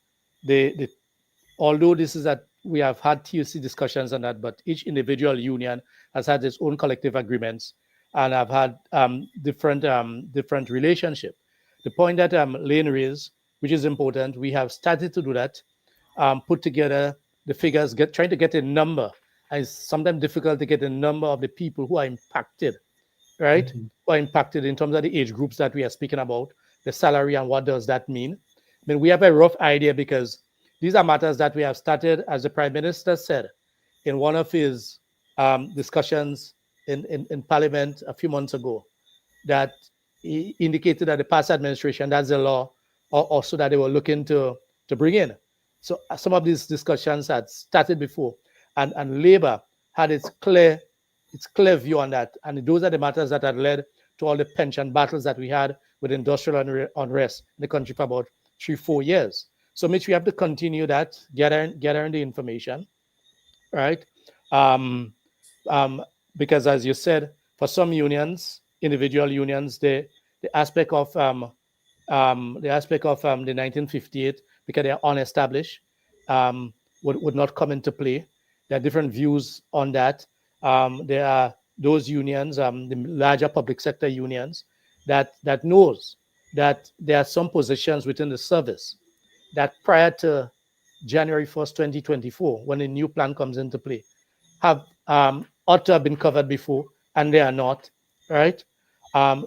although this is that we have had TUC discussions on that, but each individual union has had its own collective agreements and have had different relationship. The point that Layne raised, which is important, we have started to do that, put together the figures, trying to get a number. And it's sometimes difficult to get a number of the people who are impacted, right? Mm-hmm. Who are impacted in terms of the age groups that we are speaking about, the salary and what does that mean. I mean, we have a rough idea because these are matters that we have started, as the Prime Minister said in one of his discussions in Parliament a few months ago, that he indicated that the past administration, that's the law, also that they were looking to bring in. So some of these discussions had started before, and Labour had its clear view on that. And those are the matters that had led to all the pension battles that we had with industrial unrest in the country for about 3-4 years. So, Mitch, we have to continue that, gathering the information, right? Because as you said, for some unions, individual unions, the aspect of the 1958, because they are unestablished, would not come into play. There are different views on that. There are those unions, the larger public sector unions, that knows that there are some positions within the service that prior to January 1st, 2024, when a new plan comes into play, have ought to have been covered before, and they are not, right?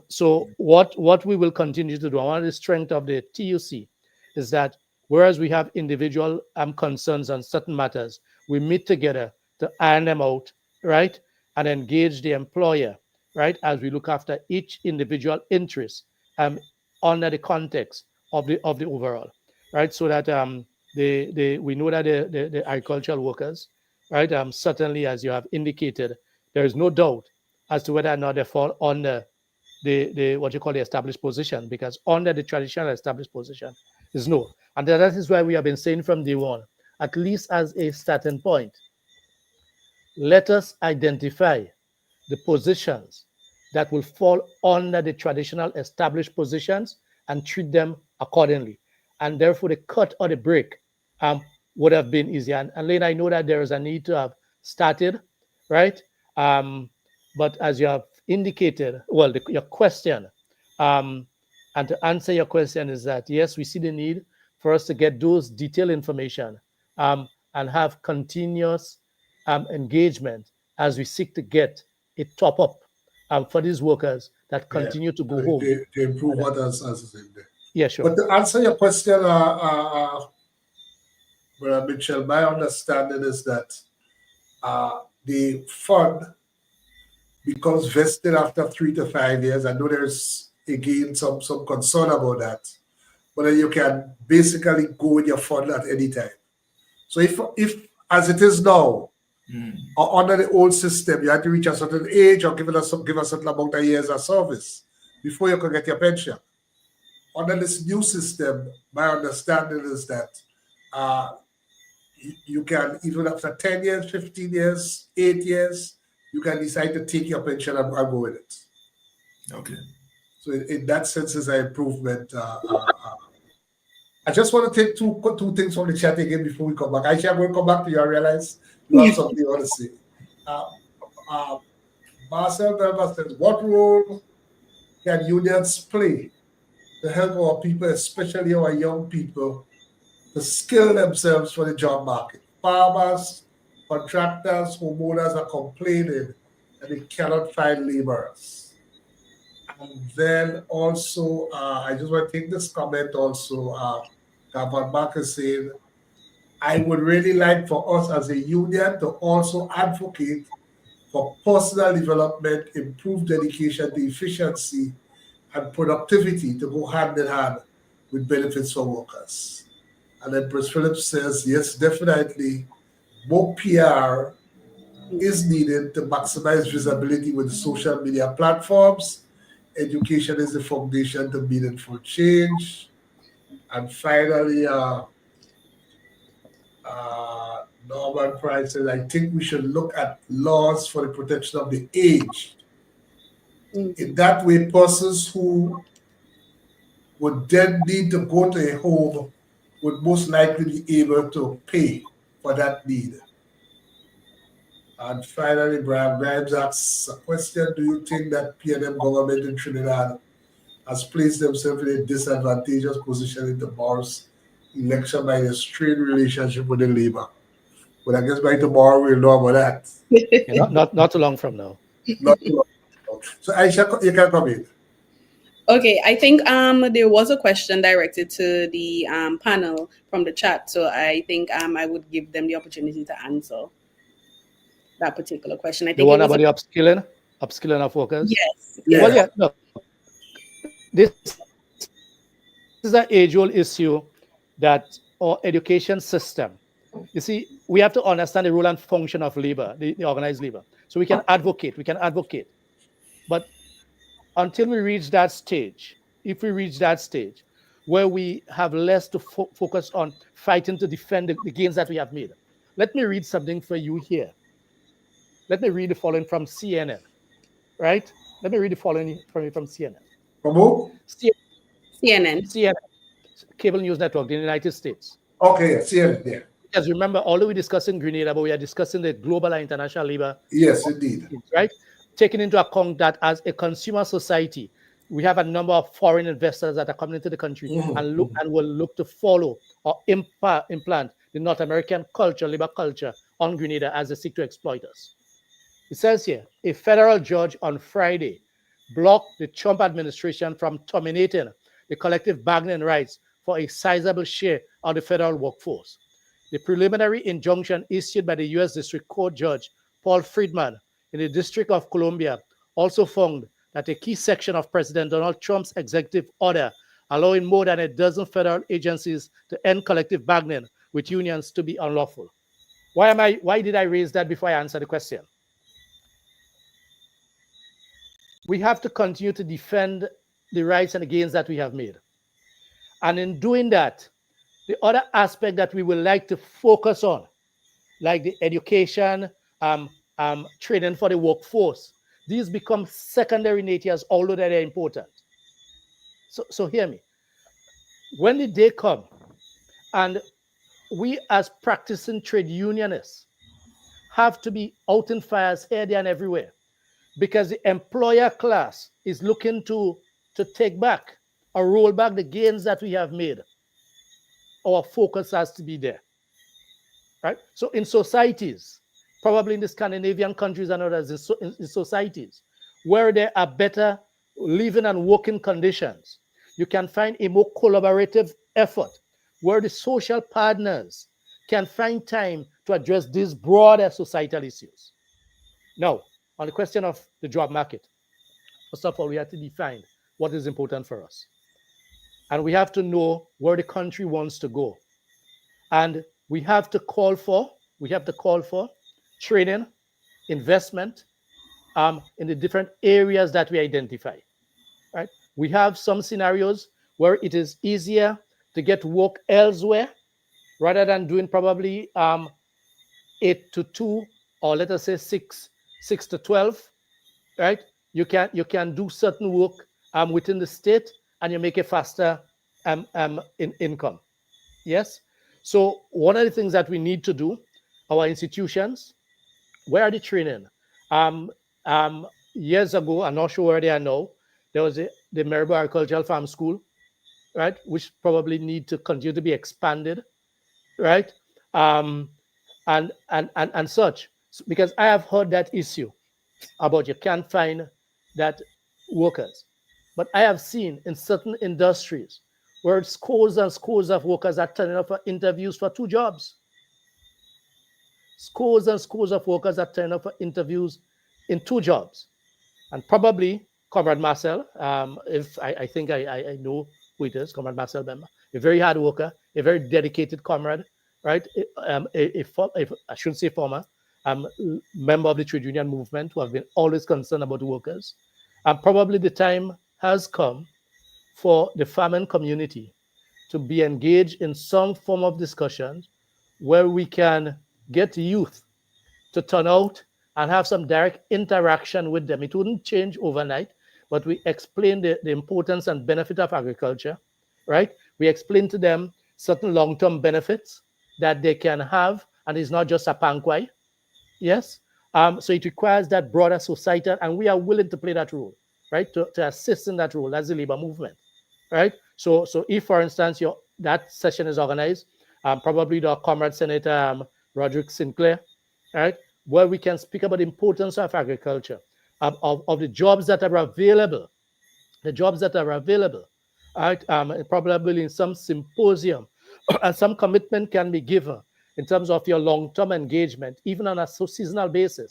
So what we will continue to do, one of the strength of the TUC is that whereas we have individual concerns on certain matters, we meet together to iron them out, right? And engage the employer, right? As we look after each individual interest under the context of the overall, right? So that we know that the agricultural workers, right? Certainly, as you have indicated, there is no doubt as to whether or not they fall under the what you call the established position, because under the traditional established position is no. And that is why we have been saying from day one, at least as a starting point, let us identify the positions that will fall under the traditional established positions and treat them accordingly. And therefore, the cut or the break would have been easier. And Layne, I know that there is a need to have started, right? But as you have indicated, well, your question, and to answer your question is that, yes, we see the need for us to get those detailed information and have continuous engagement as we seek to get a top up for these workers that continue to go home. To improve what else is in there. Yeah, sure. But to answer your question, Brother Mitchell, my understanding is that the fund becomes vested after 3 to 5 years. I know there's, again, some concern about that. But then you can basically go with your fund at any time. So if as it is now, or under the old system, you had to reach a certain age or give a certain amount of years of service before you could get your pension. Under this new system, my understanding is that you can, even after 10 years, 15 years, 8 years, you can decide to take your pension and go with it. Okay. So in that sense, is an improvement. I just want to take two things from the chat again before we come back. Aisha, I'm going to come back to you. I realize you have something you want to say. Marcel Delva says, what role can unions play to help our people, especially our young people, to skill themselves for the job market? Farmers, contractors, homeowners are complaining that they cannot find laborers. And then also, I just want to take this comment also. Governor Marcus saying, I would really like for us as a union to also advocate for personal development, improved dedication to efficiency, and productivity to go hand in hand with benefits for workers. And then Bruce Phillips says, yes, definitely, more PR is needed to maximize visibility with the social media platforms. Education is the foundation to meaningful change. And finally, Norman Price says, I think we should look at laws for the protection of the aged. In that way, persons who would then need to go to a home would most likely be able to pay for that need. And finally, Brian Grimes asks a question, do you think that PNM government in Trinidad has placed themselves in a disadvantageous position in tomorrow's election by a strained relationship with the Labour? But I guess by tomorrow we'll know about that. Not too long from now. Not too long from now. So Aisha, you can come in. Okay, I think there was a question directed to the panel from the chat. So I think I would give them the opportunity to answer that particular question. I think the one about the upskilling of workers? Yes. Yeah. Well, yeah, no. This is an age-old issue that our education system, you see, we have to understand the role and function of labor, the organized labor. So we can advocate. But until we reach that stage, if we reach that stage where we have less to focus on fighting to defend the gains that we have made. Let me read something for you here. Let me read the following from CNN, right? Let me read the following from CNN. From who? CNN. Cable News Network in the United States. Okay, CNN, yeah. Because remember, although we're discussing Grenada, but we are discussing the global and international labor. Yes, indeed. Right? Taking into account that as a consumer society, we have a number of foreign investors that are coming into the country and will look to follow or implant the North American culture, labor culture on Grenada as they seek to exploit us. It says here, a federal judge on Friday blocked the Trump administration from terminating the collective bargaining rights for a sizable share of the federal workforce. The preliminary injunction issued by the U.S. District Court Judge Paul Friedman in the District of Columbia also found that a key section of President Donald Trump's executive order allowing more than a dozen federal agencies to end collective bargaining with unions to be unlawful. Why did I raise that before I answer the question? We have to continue to defend the rights and the gains that we have made. And in doing that, the other aspect that we would like to focus on, like the education, training for the workforce, these become secondary natures, although they're important. So hear me. When the day comes, and we as practicing trade unionists have to be out in fires here, there, and everywhere, because the employer class is looking to take back or roll back the gains that we have made. Our focus has to be there, right? So in societies, probably in the Scandinavian countries and others, in societies where there are better living and working conditions, you can find a more collaborative effort where the social partners can find time to address these broader societal issues. Now, on the question of the job market, first of all, we have to define what is important for us. And we have to know where the country wants to go. And we have to call for training, investment in the different areas that we identify. Right? We have some scenarios where it is easier to get work elsewhere rather than doing probably 8 to 2 or let us say 6 to 12. Right? You can do certain work within the state and you make a faster in income. Yes. So one of the things that we need to do, our institutions, where are the training? Years ago, I'm not sure where they are now, there was the Maribor Agricultural Farm School, right, which probably need to continue to be expanded, right, and such. Because I have heard that issue about you can't find that workers. But I have seen in certain industries where scores and scores of workers are turning up for interviews for 2 jobs. Scores and scores of workers are turning up for interviews in 2 jobs. And probably Comrade Marcel, if I think I know who it is, Comrade Marcel Bemba, a very hard worker, a very dedicated comrade, right? I shouldn't say former, member of the trade union movement who have been always concerned about the workers. And probably the time has come for the farming community to be engaged in some form of discussion where we can get youth to turn out and have some direct interaction with them. It wouldn't change overnight, but we explain the importance and benefit of agriculture, right? We explain to them certain long-term benefits that they can have, and it's not just a pankwai, yes? So it requires that broader societal, and we are willing to play that role, right? To assist in that role as the labor movement, right? So if, for instance, that session is organized, probably the Comrade Senator Roderick Sinclair, right? Where we can speak about the importance of agriculture, of the jobs that are available, right? Probably in some symposium, and some commitment can be given in terms of your long-term engagement, even on a seasonal basis,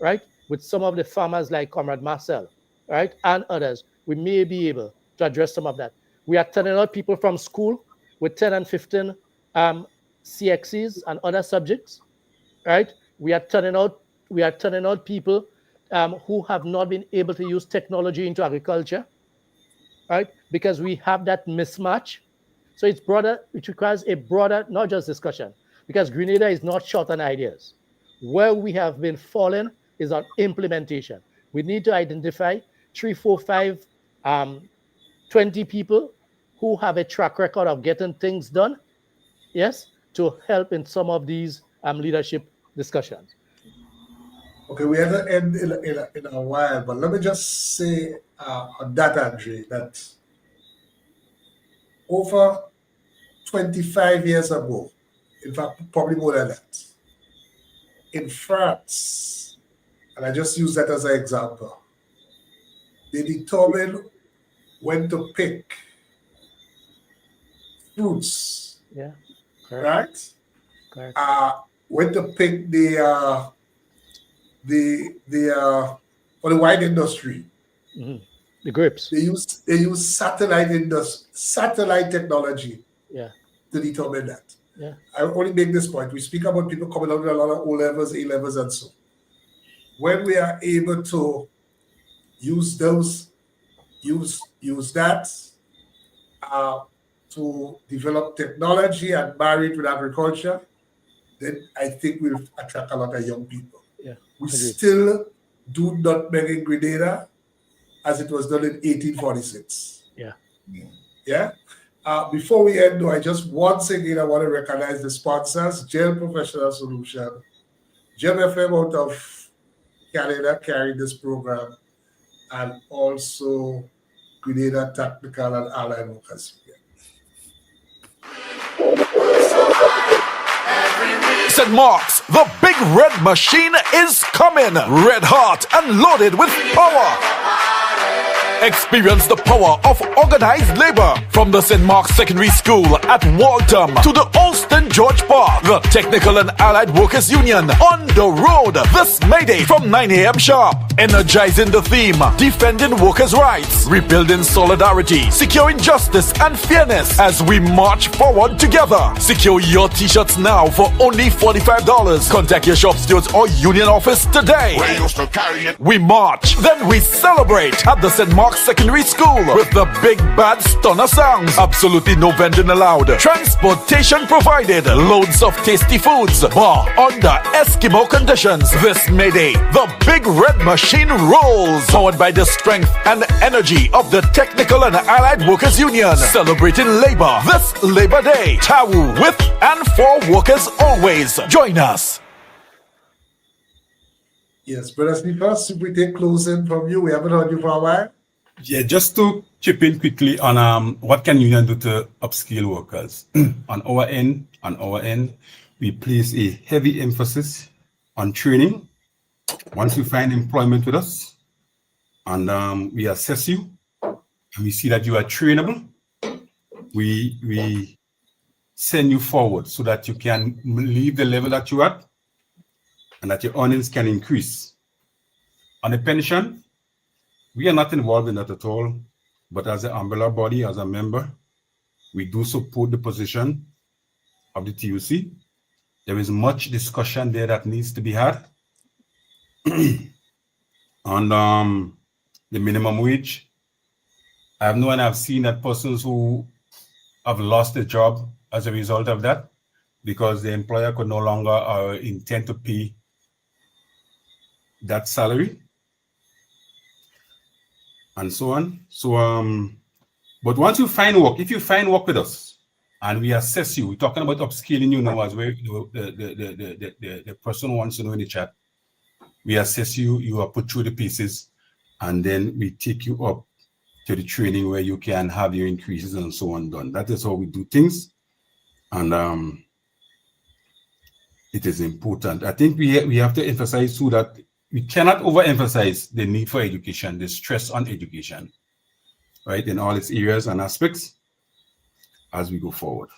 right? With some of the farmers like Comrade Marcel, right? And others, we may be able to address some of that. We are turning out people from school with 10 and 15 CXCs and other subjects, right? We are turning out people who have not been able to use technology into agriculture, right? Because we have that mismatch. So it's broader, it requires a broader, not just discussion, because Grenada is not short on ideas. Where we have been falling is on implementation. We need to identify 3, 4, 5, 20 people who have a track record of getting things done, yes, to help in some of these leadership discussions. Okay, we have to end in a while, but let me just say on that, Andre, that over 25 years ago, in fact, probably more than that, in France, and I just use that as an example, they determine when to pick fruits, Yeah. Correct. right? Correct. When to pick the for the wine industry. Mhm. The grapes. They use satellite technology Yeah. to determine that. Yeah. I only make this point. We speak about people coming out with a lot of O levels, A levels, and so. When we are able to use that to develop technology and marry it with agriculture, then I think we'll attract a lot of young people. Yeah. We Agreed. still do nutmeg in Grenada as it was done in 1846. Yeah. Yeah. Before we end, though, I just once again I want to recognize the sponsors: Gel Professional Solution, Gem FM out of Canada carrying this program, and also Grenada Technical and Allied Workers. St. Mark's, the big red machine is coming, red hot and loaded with power. Experience the power of organized labor from the St. Mark's Secondary School at Waltham to the Alston George Park. The Technical and Allied Workers Union on the road this May Day from 9 a.m. sharp. Energizing the theme, defending workers' rights, rebuilding solidarity, securing justice and fairness as we march forward together. Secure your t-shirts now for only $45. Contact your shop stewards or union office today. We march, then we celebrate at the St. Mark's Secondary School with the big bad stunner sounds. Absolutely no vending allowed. Transportation provided. Loads of tasty foods. Bar under Eskimo conditions. This May Day, the big red machine rolls. Powered by the strength and energy of the Technical and Allied Workers Union. Celebrating labor this Labor Day. Tawu with and for workers always. Join us. Yes, Brother Cephas, if we take closing from you, we haven't heard you for a while. Yeah, just to chip in quickly on what can union do to upskill workers. on our end, we place a heavy emphasis on training. Once you find employment with us, and we assess you, and we see that you are trainable, we send you forward so that you can leave the level that you're at, and that your earnings can increase. On the pension, we are not involved in that at all, but as an umbrella body, as a member, we do support the position of the TUC. There is much discussion there that needs to be had on the minimum wage. I have known and I've seen that persons who have lost their job as a result of that because the employer could no longer intend to pay that salary, and so on. So, but once you find work, if you find work with us and we assess you, we're talking about upskilling you now as well. The person wants to know in the chat. We assess you, you are put through the paces, and then we take you up to the training where you can have your increases and so on done. That is how we do things. And it is important. I think we have to emphasize too that we cannot overemphasize the need for education, the stress on education, right, in all its areas and aspects as we go forward.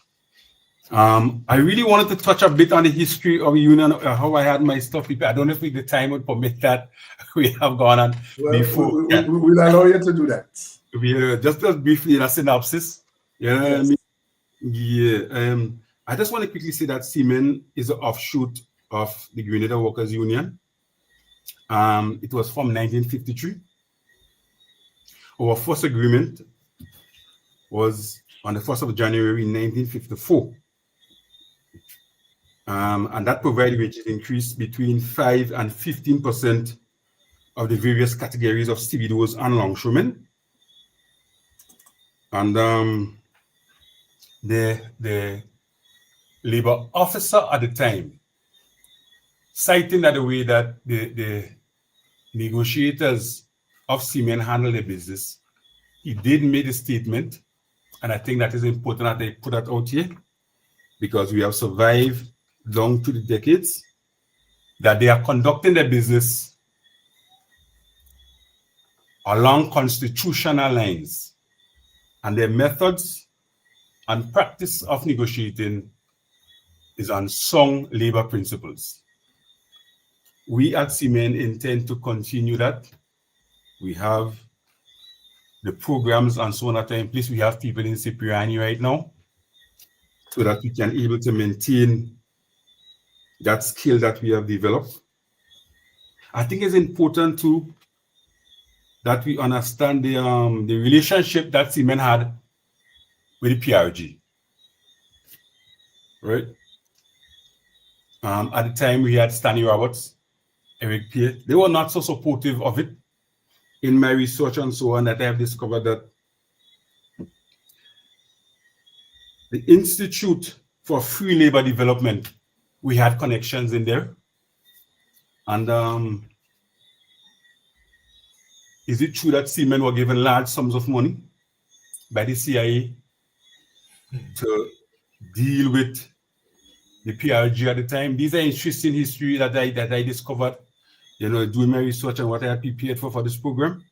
I really wanted to touch a bit on the history of the union, how I had my stuff. I don't know if the time would permit that. We have gone on before. We'll allow you to do that. Just briefly in a synopsis. Yeah, yes. I mean, yeah. I just want to quickly say that Seamen is an offshoot of the Grenada Workers Union. It was from 1953. Our first agreement was on the 1st of January 1954. And that provided wages increase between 5 and 15% of the various categories of stevedores and longshoremen. And the labor officer at the time citing that the way that the negotiators of Seamen handle their business, he did make a statement, and I think that is important that they put that out here, because we have survived long through the decades, that they are conducting their business along constitutional lines, and their methods and practice of negotiating is on sound labor principles. We at Seamen intend to continue that. We have the programs and so on that are in place. We have people in Cipriani right now, so that we can able to maintain that skill that we have developed. I think it's important too that we understand the relationship that Seamen had with the PRG, right? At the time we had Stanley Roberts, Eric Pierre. They were not so supportive of it. In my research and so on, that I have discovered that the Institute for Free Labor Development, we had connections in there. And is it true that Seamen were given large sums of money by the CIA to deal with the PRG at the time? These are interesting history that I discovered, you know, doing my research and what I had prepared for this program.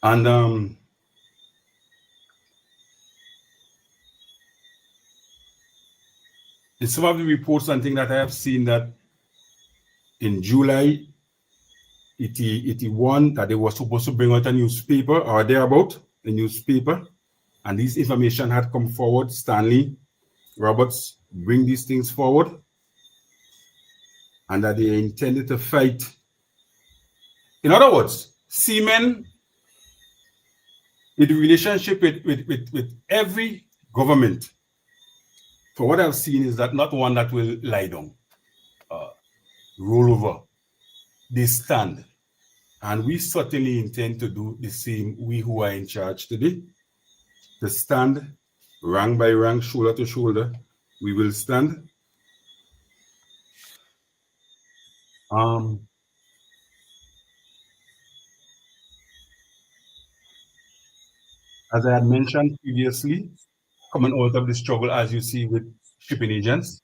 And in some of the reports and things that I have seen, that in July 81, that they were supposed to bring out a newspaper or thereabout, a newspaper, and this information had come forward. Stanley Roberts bring these things forward, and that they intended to fight. In other words, Seamen, with the relationship with every government, for what I've seen, is that not one that will lie down, roll over. They stand. And we certainly intend to do the same, we who are in charge today, to stand rank by rank, shoulder to shoulder. We will stand. As I had mentioned previously, coming out of the struggle, as you see, with shipping agents,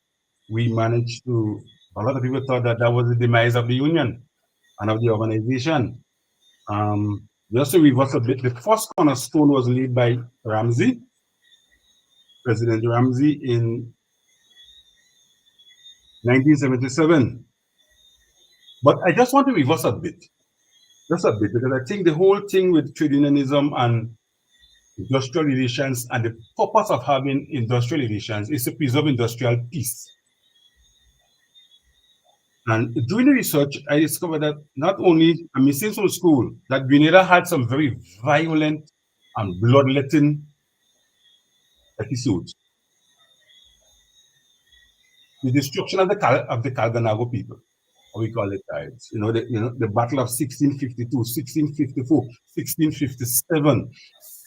we managed to, a lot of people thought that that was the demise of the union and of the organization. Just to reverse a bit, the first cornerstone was laid by Ramsey, President Ramsey, in 1977. But I just want to reverse a bit, just a bit, because I think the whole thing with trade unionism and industrial relations, and the purpose of having industrial relations is to preserve industrial peace. And doing the research, I discovered that not only, I mean, since from school, that Grenada had some very violent and bloodletting episodes. The destruction of the Kalganago people, or we call it tribes. You know, the Battle of 1652, 1654, 1657.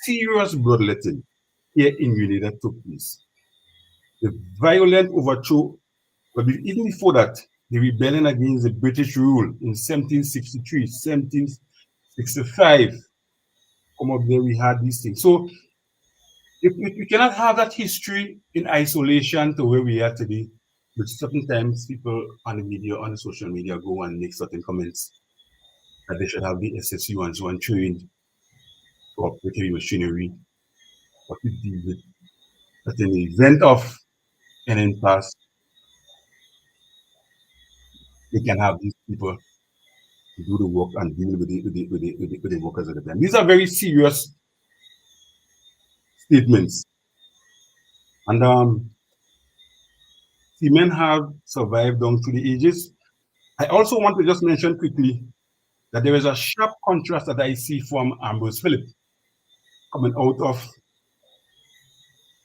Serious bloodletting here in Grenada took place. The violent overthrow, but even before that, the rebellion against the British rule in 1763, 1765. Come up there, we had these things. So we cannot have that history in isolation to where we are today. But sometimes people on the media, on the social media, go and make certain comments that they should have the SSU and so on trained to operate heavy machinery, what to deal with. But in the event of an impasse, they can have these people to do the work and deal with the workers at the time. These are very serious statements. And Seamen have survived down through the ages. I also want to just mention quickly that there is a sharp contrast that I see from Ambrose Phillip coming out of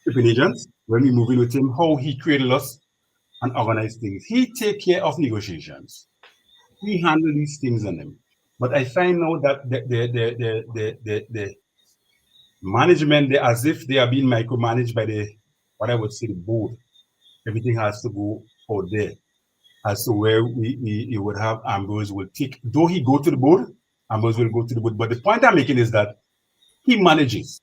shipping agents, when we move in with him, how he created us and organized things. He take care of negotiations. He handle these things on them. But I find now that the management, they as if they are being micromanaged by the, what I would say, the board. Everything has to go out there. as to where we would have Ambrose will take, though he go to the board, Ambrose will go to the board. But the point I'm making is that he manages.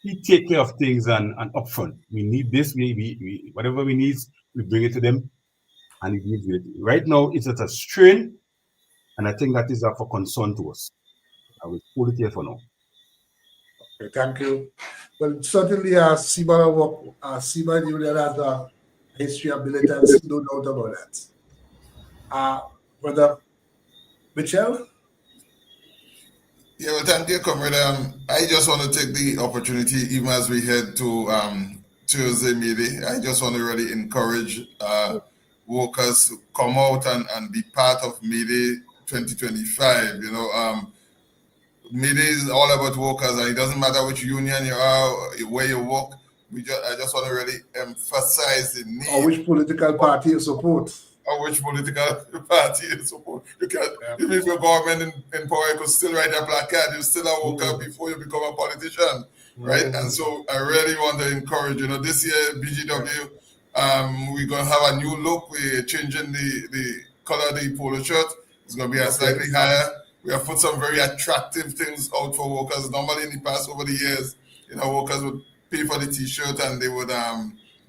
He take care of things and upfront. We need this, we whatever we need, we bring it to them, and he gives it. Right now, it's at a strain, and I think that is for concern to us. I will hold it here for now. Okay, thank you. Well, certainly, Seamen Union has a history of militancy, no doubt about that. Brother Mitchell? Yeah, well, thank you, Comrade. I just want to take the opportunity, even as we head to Tuesday meeting, I just want to really encourage workers to come out and be part of May 2025. You know, May is all about workers, and it doesn't matter which union you are, where you work. I just want to really emphasize the need. Or which political party you support. Or which political party you support. You can, even if your government in power, you could still write a placard. You still a worker before you become a politician, right? And so I really want to encourage, you know, this year, BGW, we're going to have a new look. We're changing the color of the polo shirt. It's going to be a slightly higher. We have put some very attractive things out for workers. Normally in the past, over the years, you know, workers would pay for the t-shirt and they would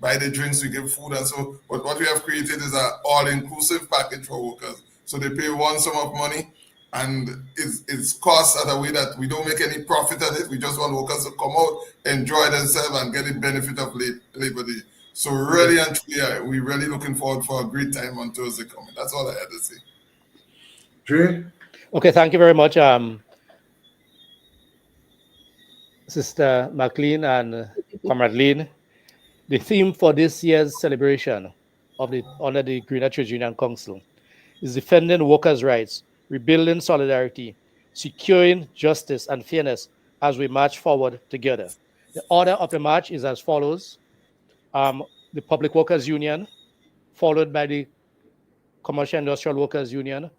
buy the drinks, we give food and so. But what we have created is an all-inclusive package for workers. So they pay one sum of money and it's cost at a way that we don't make any profit on it. We just want workers to come out, enjoy themselves and get the benefit of Labor Day. So really and truly, we're really looking forward for a great time on Thursday coming. That's all I had to say. Dre? Okay, thank you very much, Sister Mclean and Comrade Layne. The theme for this year's celebration under the Grenada Trade Union Council is defending workers' rights, rebuilding solidarity, securing justice and fairness as we march forward together. The order of the march is as follows. The Public Workers Union, followed by the Commercial Industrial Workers Union,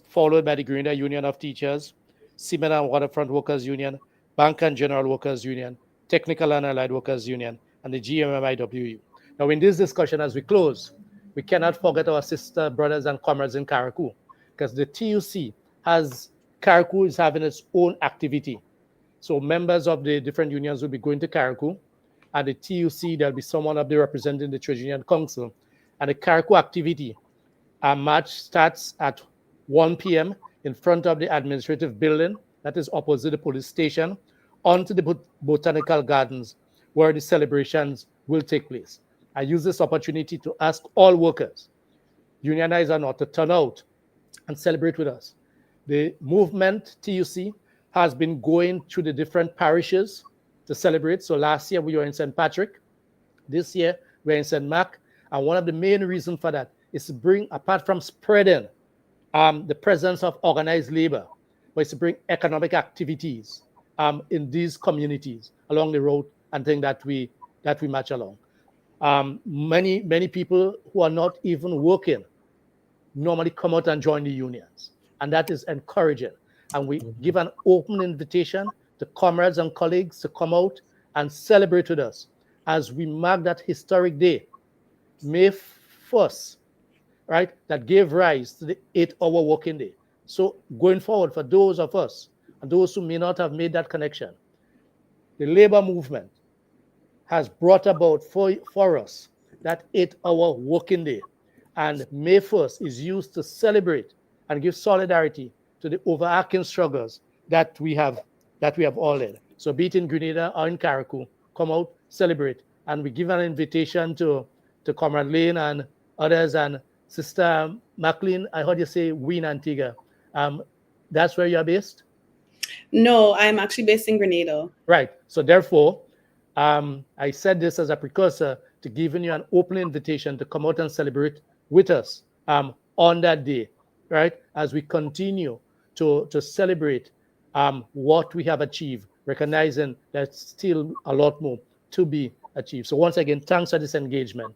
followed by the Grenada Union of Teachers, Seamen and Waterfront Workers Union, Bank and General Workers Union, Technical and Allied Workers Union, and the GMMIWU. Now, in this discussion, as we close, we cannot forget our sister, brothers, and comrades in Carriacou, because the TUC Carriacou is having its own activity. So members of the different unions will be going to Carriacou. At the TUC, there'll be someone up there representing the Trade Union Council. And the Carriacou activity, our march starts at 1 p.m. in front of the administrative building, that is opposite the police station, onto the botanical gardens, where the celebrations will take place. I use this opportunity to ask all workers, unionized or not, to turn out and celebrate with us. The movement, TUC, has been going to the different parishes to celebrate. So last year we were in St. Patrick. This year we're in St. Mark. And one of the main reasons for that is to bring, apart from spreading the presence of organized labor, but it's to bring economic activities in these communities along the road and things that we march along. Many people who are not even working normally come out and join the unions, and that is encouraging. And we give an open invitation to comrades and colleagues to come out and celebrate with us as we mark that historic day, May 1st, right, that gave rise to the 8-hour working day. So going forward, for those of us and those who may not have made that connection, the labor movement has brought about for us that 8-hour working day. And May 1st is used to celebrate and give solidarity to the overarching struggles that we have all led. So be it in Grenada or in Carriacou, come out, celebrate. And we give an invitation to Comrade Layne and others, and Sister Mclean, I heard you say Wien Antigua. That's where you're based? No, I'm actually based in Grenada. Right. So therefore, I said this as a precursor to giving you an open invitation to come out and celebrate with us on that day, right? As we continue to celebrate what we have achieved, recognizing there's still a lot more to be achieved. So once again, thanks for this engagement.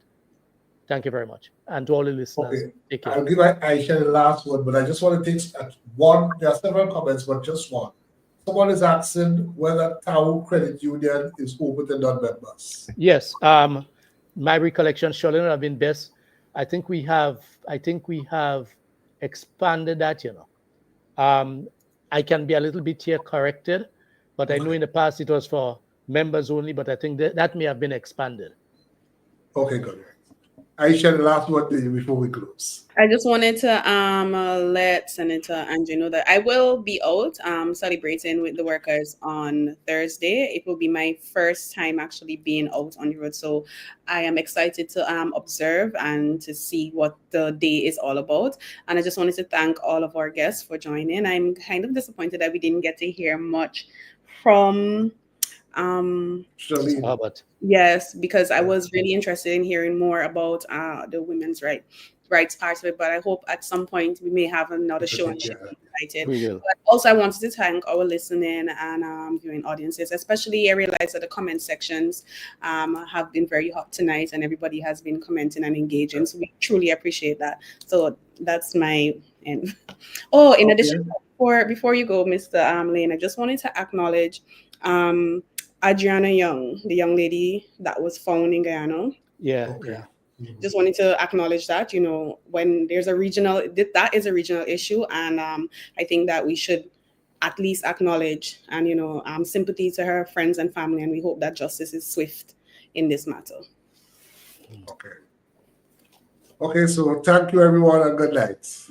Thank you very much. And to all the listeners, take care. I'll give Aisha the last word, but I just want to take one. There are several comments, but just one. Someone is asking whether Tau Credit Union is open to non-members. Yes. My recollection, Shirlene, have been best I think we have expanded that, you know. I can be a little bit here corrected, but I know in the past it was for members only, but I think that may have been expanded. Okay, good. Aisha, the last word to you before we close. I just wanted to let Senator Andrew know that I will be out celebrating with the workers on Thursday. It will be my first time actually being out on the road, so I am excited to observe and to see what the day is all about. And I just wanted to thank all of our guests for joining. I'm kind of disappointed that we didn't get to hear much from Shirlene. Herbert. Yes, because I was really interested in hearing more about the women's rights part of it. But I hope at some point we may have another show and invited. We will. But also, I wanted to thank our listening and viewing audiences, especially I realized that the comment sections have been very hot tonight, and everybody has been commenting and engaging. So we truly appreciate that. So that's my end. Oh, in addition, before you go, Mr. Layne, I just wanted to acknowledge Adriana Young, the young lady that was found in Guyana. Yeah. Just wanted to acknowledge that, you know, when there's that is a regional issue. And I think that we should at least acknowledge and, you know, sympathy to her friends and family. And we hope that justice is swift in this matter. Okay, so thank you, everyone, and good night.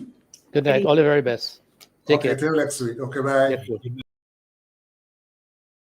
Good night. All the very best. Take care. Till next week. Okay, bye.